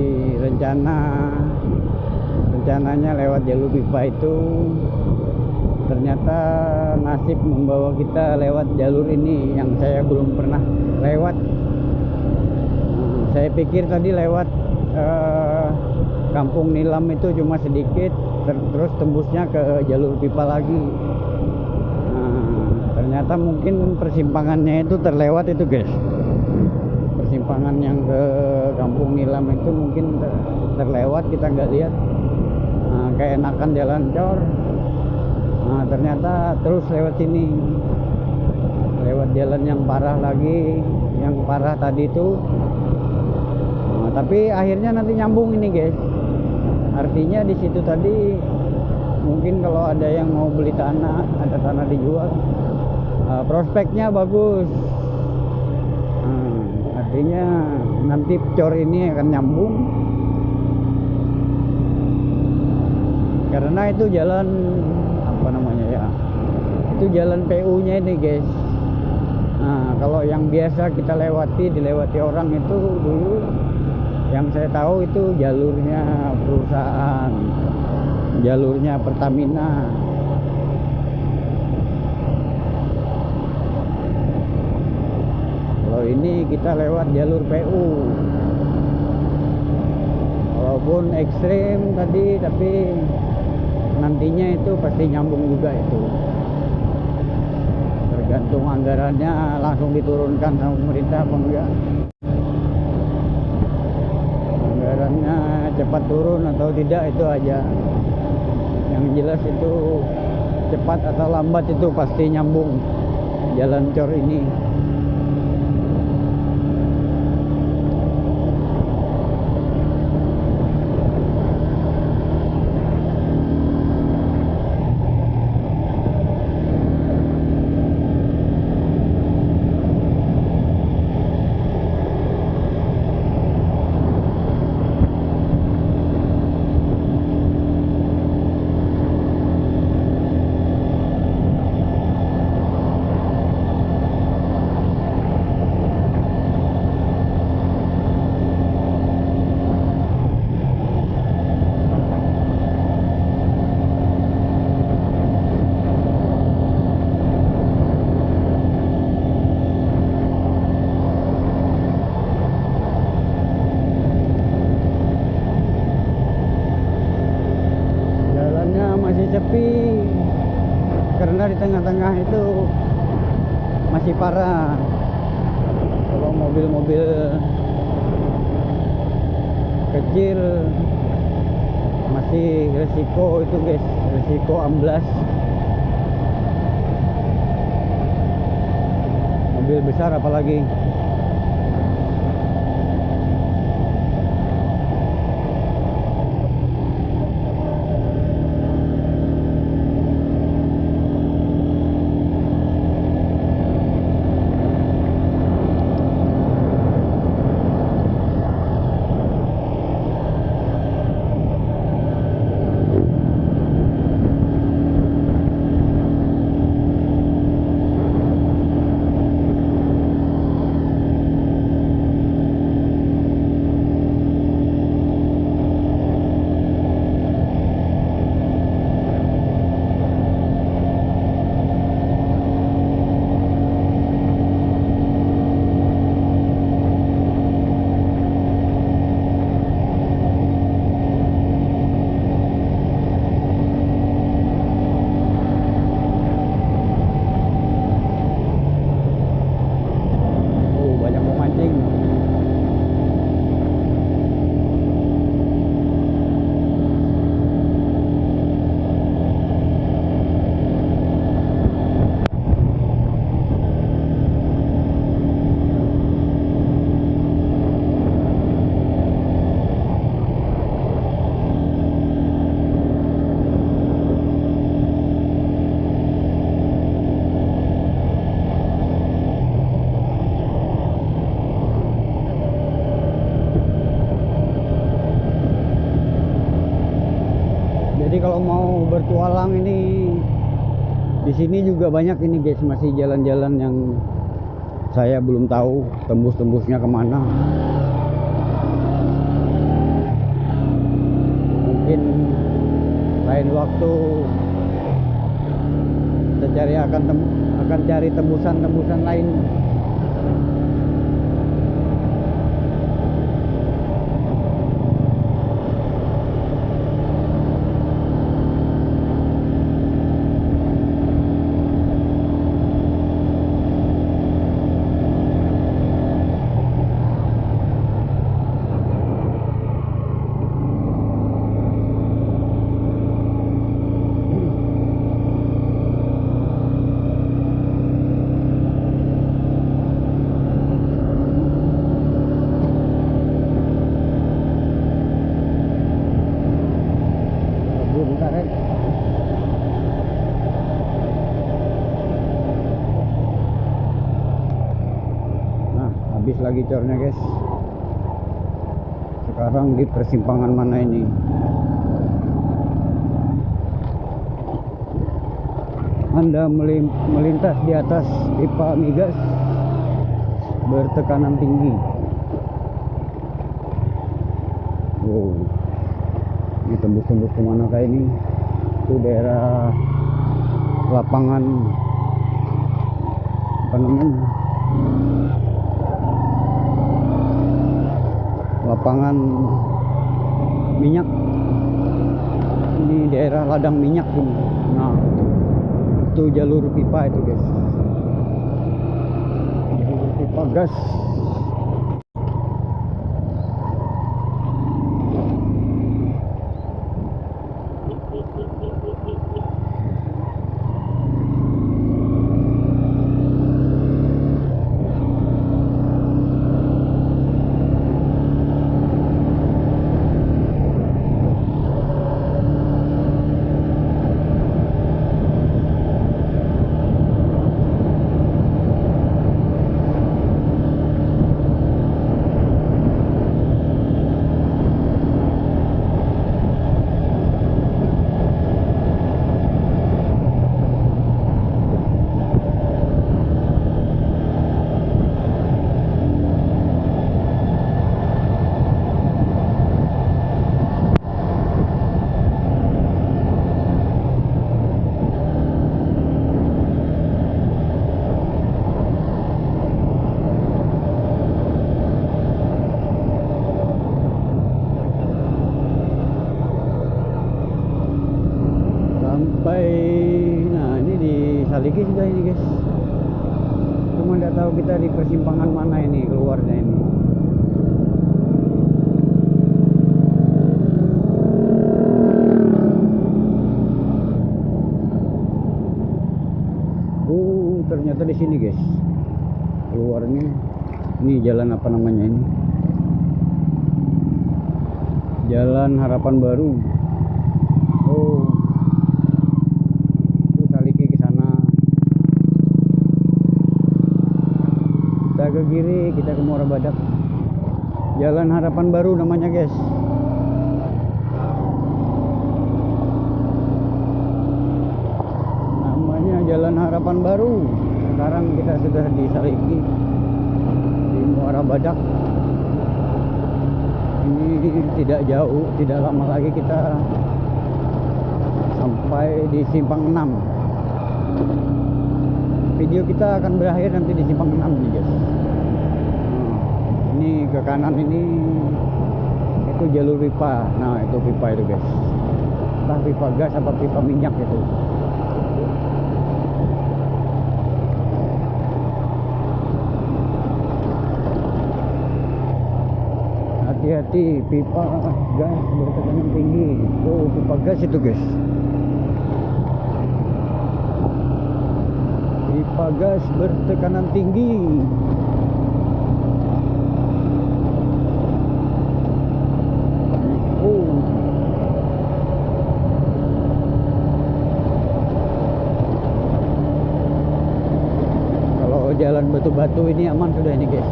rencananya lewat jalur pipa itu, ternyata nasib membawa kita lewat jalur ini yang saya belum pernah lewat. Saya pikir tadi lewat Kampung Nilam itu cuma sedikit, terus tembusnya ke jalur pipa lagi. Ternyata mungkin persimpangannya itu terlewat itu guys. Persimpangan yang ke Kampung Nilam itu mungkin terlewat, kita nggak lihat. Kayak enakan jalan cor. Ternyata terus lewat sini, lewat jalan yang parah lagi, yang parah tadi itu. Tapi akhirnya nanti nyambung ini guys. Artinya di situ tadi mungkin kalau ada yang mau beli tanah, ada tanah dijual, prospeknya bagus. Artinya nanti cor ini akan nyambung karena itu jalan apa namanya ya, itu jalan PU nya ini guys. Nah kalau yang biasa kita dilewati orang itu dulu yang saya tahu itu jalurnya perusahaan, jalurnya Pertamina. Kalau ini kita lewat jalur PU, walaupun ekstrim tadi, tapi nantinya itu pasti nyambung juga itu. Tergantung anggarannya langsung diturunkan sama pemerintah apa enggak. Anggarannya cepat turun atau tidak itu aja. Yang jelas itu cepat atau lambat itu pasti nyambung jalan cor ini. Sepi karena di tengah-tengah itu masih parah. Kalau mobil-mobil kecil masih resiko itu guys, resiko amblas. Mobil besar apalagi. Jadi kalau mau bertualang ini di sini juga banyak ini guys, masih jalan-jalan yang saya belum tahu tembus-tembusnya kemana. Mungkin lain waktu kita akan cari tembusan-tembusan lain. habis lagi cornya guys. Sekarang di persimpangan mana ini? Anda melintas di atas pipa migas bertekanan tinggi. Wow, ini tembus-tembus kemana kayak ini? Itu daerah lapangan apa namanya? Lapangan minyak. Ini daerah ladang minyak ini. Nah, itu jalur pipa itu guys. Jalur pipa gas. Nah, ini di Saligi sudah ini guys. Cuma nggak tahu kita di persimpangan mana ini keluarnya ini. Ternyata di sini guys. Keluarnya ini jalan apa namanya ini? Jalan Harapan Baru. Oh. Kita ke kiri, kita ke Muara Badak. Jalan Harapan Baru namanya guys. Namanya Jalan Harapan Baru. Sekarang kita sudah di Saligi, di Muara Badak. Ini tidak jauh, tidak lama lagi kita sampai di Simpang 6. Video kita akan berakhir nanti di Simpang 6 nih guys. Ini ke kanan ini itu jalur pipa. Nah, itu pipa itu guys. Entah pipa gas apa pipa minyak itu. Hati-hati, pipa gas bertekanan tinggi. Oh, pipa gas itu guys. Pipa gas bertekanan tinggi. Oh. Kalau jalan batu-batu ini aman sudah ini guys.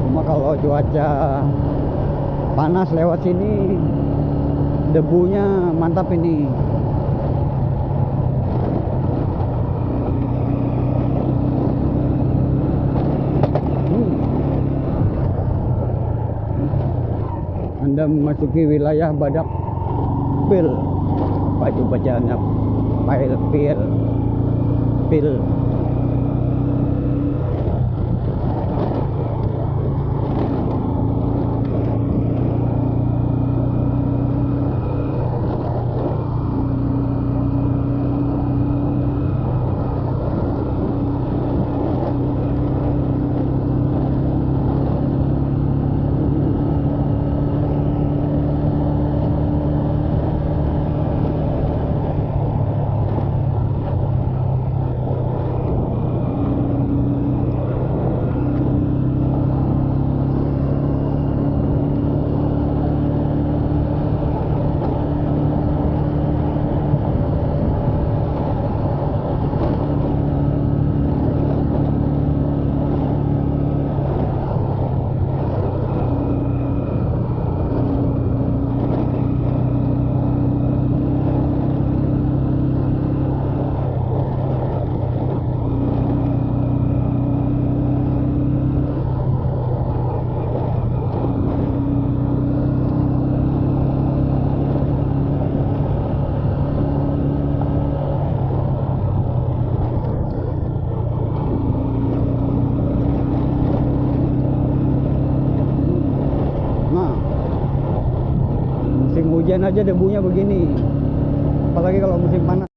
Cuma kalau cuaca panas lewat sini debunya mantap ini. Anda memasuki wilayah Badak Pil. Apa itu bacaannya? Pil. aja debunya begini, apalagi kalau musim panas.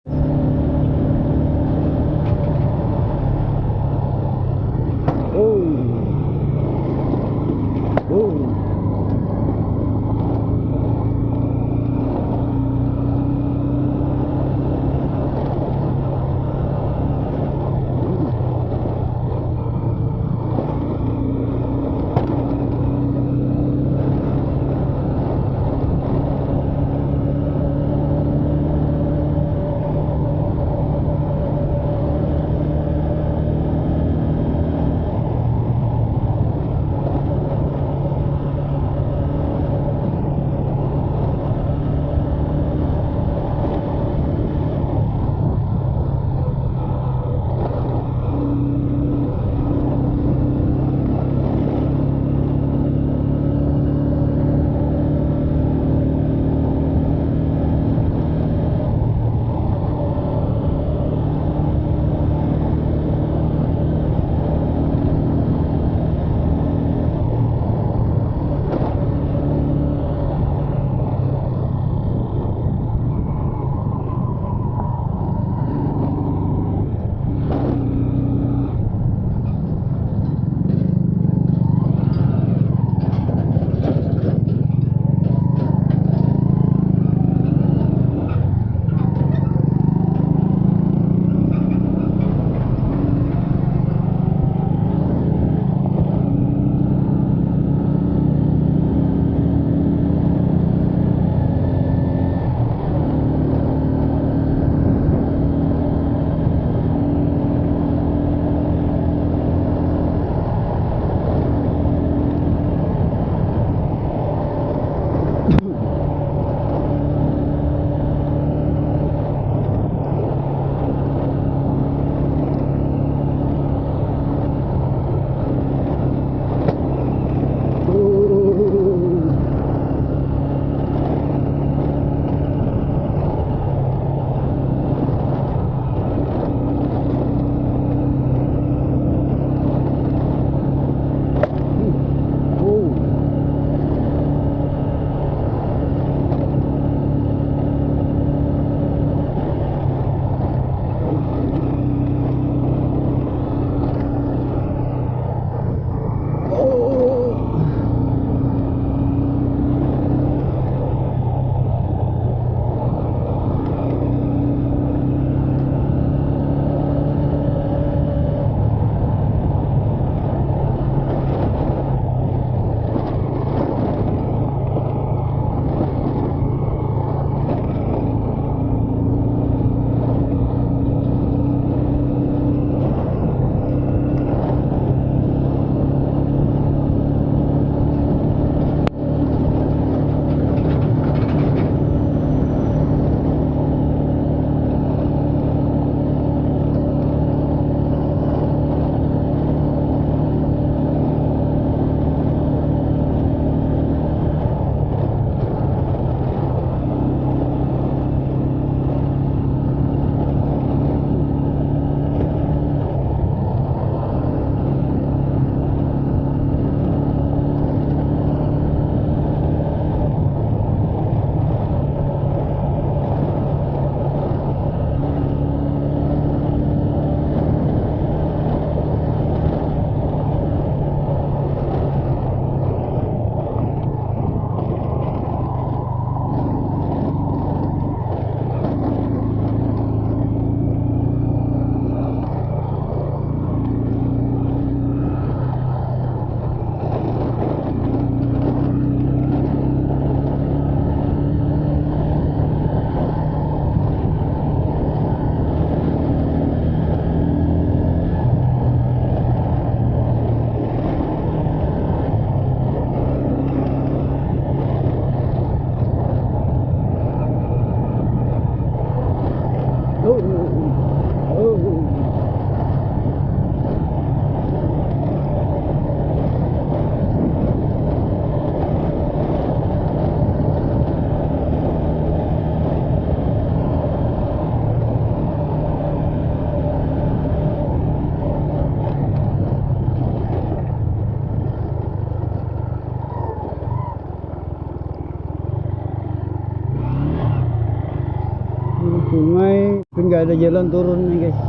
sungai tapi nggak ada jalan turun nih guys.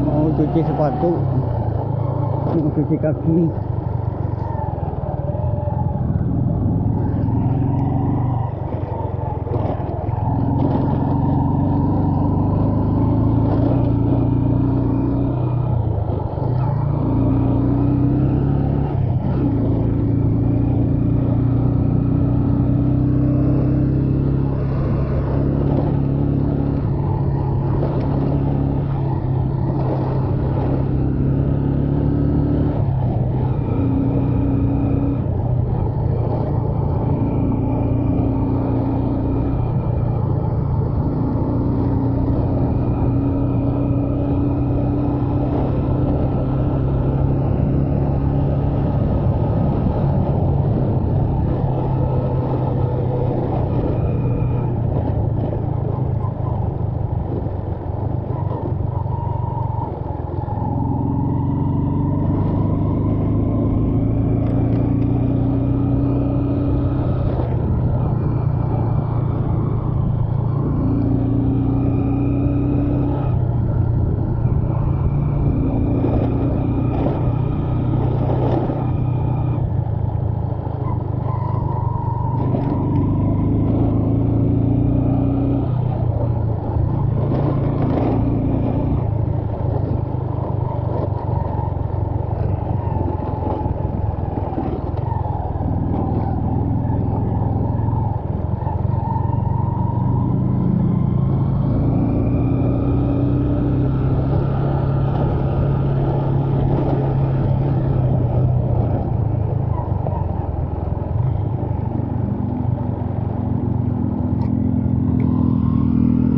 Mau cuci sepatu, mau cuci kaki.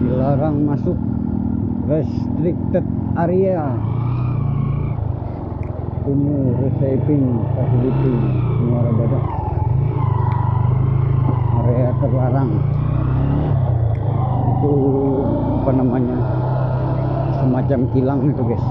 Dilarang masuk restricted area. Ini receiving facility Muara Badak, area terlarang. Itu apa namanya, semacam kilang itu guys.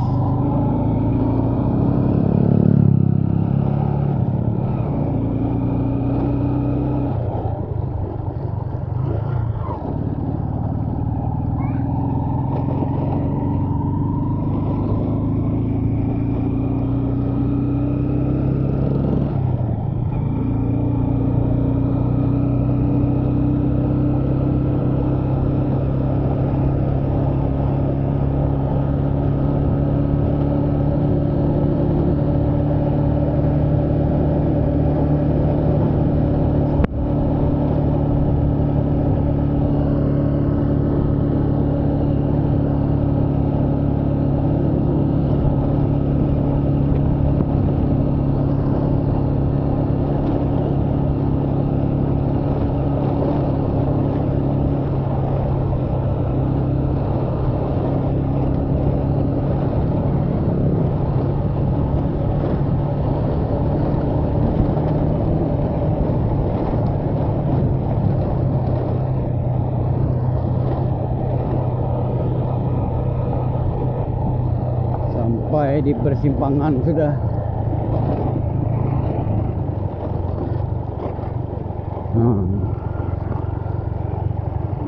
Sampai di persimpangan sudah.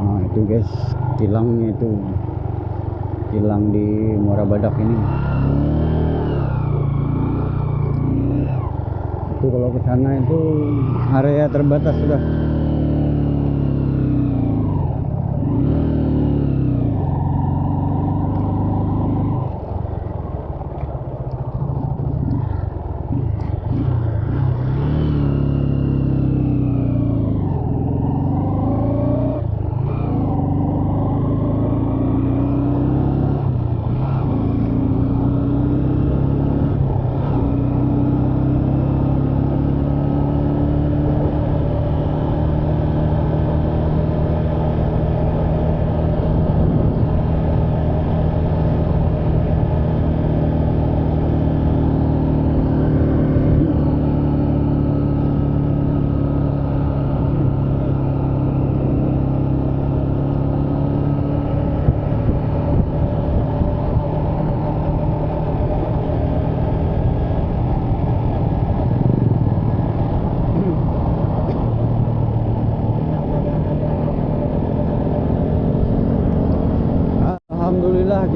Nah itu guys, kilangnya itu, kilang di Muara Badak ini. Itu kalau ke sana itu area terbatas sudah.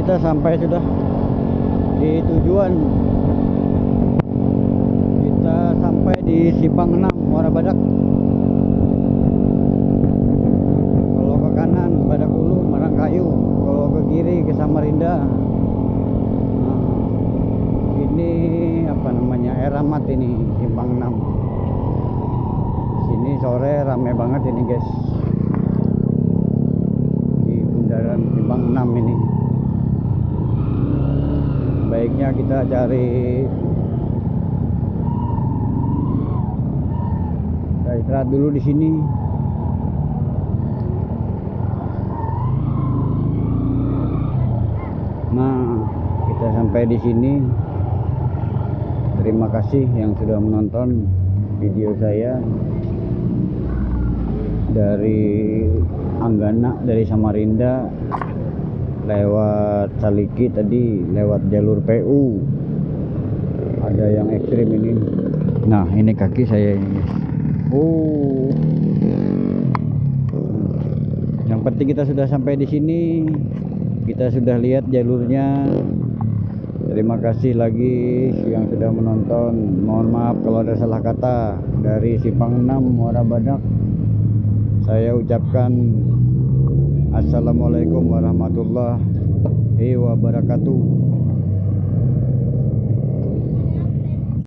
kita sampai sudah di tujuan. Kita sampai di Simpang 6 Muara Badak. Kalau ke kanan Badak Ulu Marangkayu, kalau ke kiri ke Samarinda. Nah, ini apa namanya, Eramat ini Simpang 6. Sini sore rame banget ini guys, di bundaran Simpang 6 ini. Baiknya kita cari istirahat dulu di sini. Nah, kita sampai di sini. Terima kasih yang sudah menonton video saya dari Anggana, dari Samarinda lewat Saliki tadi, lewat jalur PU. Ada yang ekstrim ini. Nah, ini kaki saya ini. Oh. Yang penting kita sudah sampai di sini. Kita sudah lihat jalurnya. Terima kasih lagi yang sudah menonton. Mohon maaf kalau ada salah kata. Dari Simpang 6 Muara Badak, saya ucapkan Assalamualaikum warahmatullahi wabarakatuh.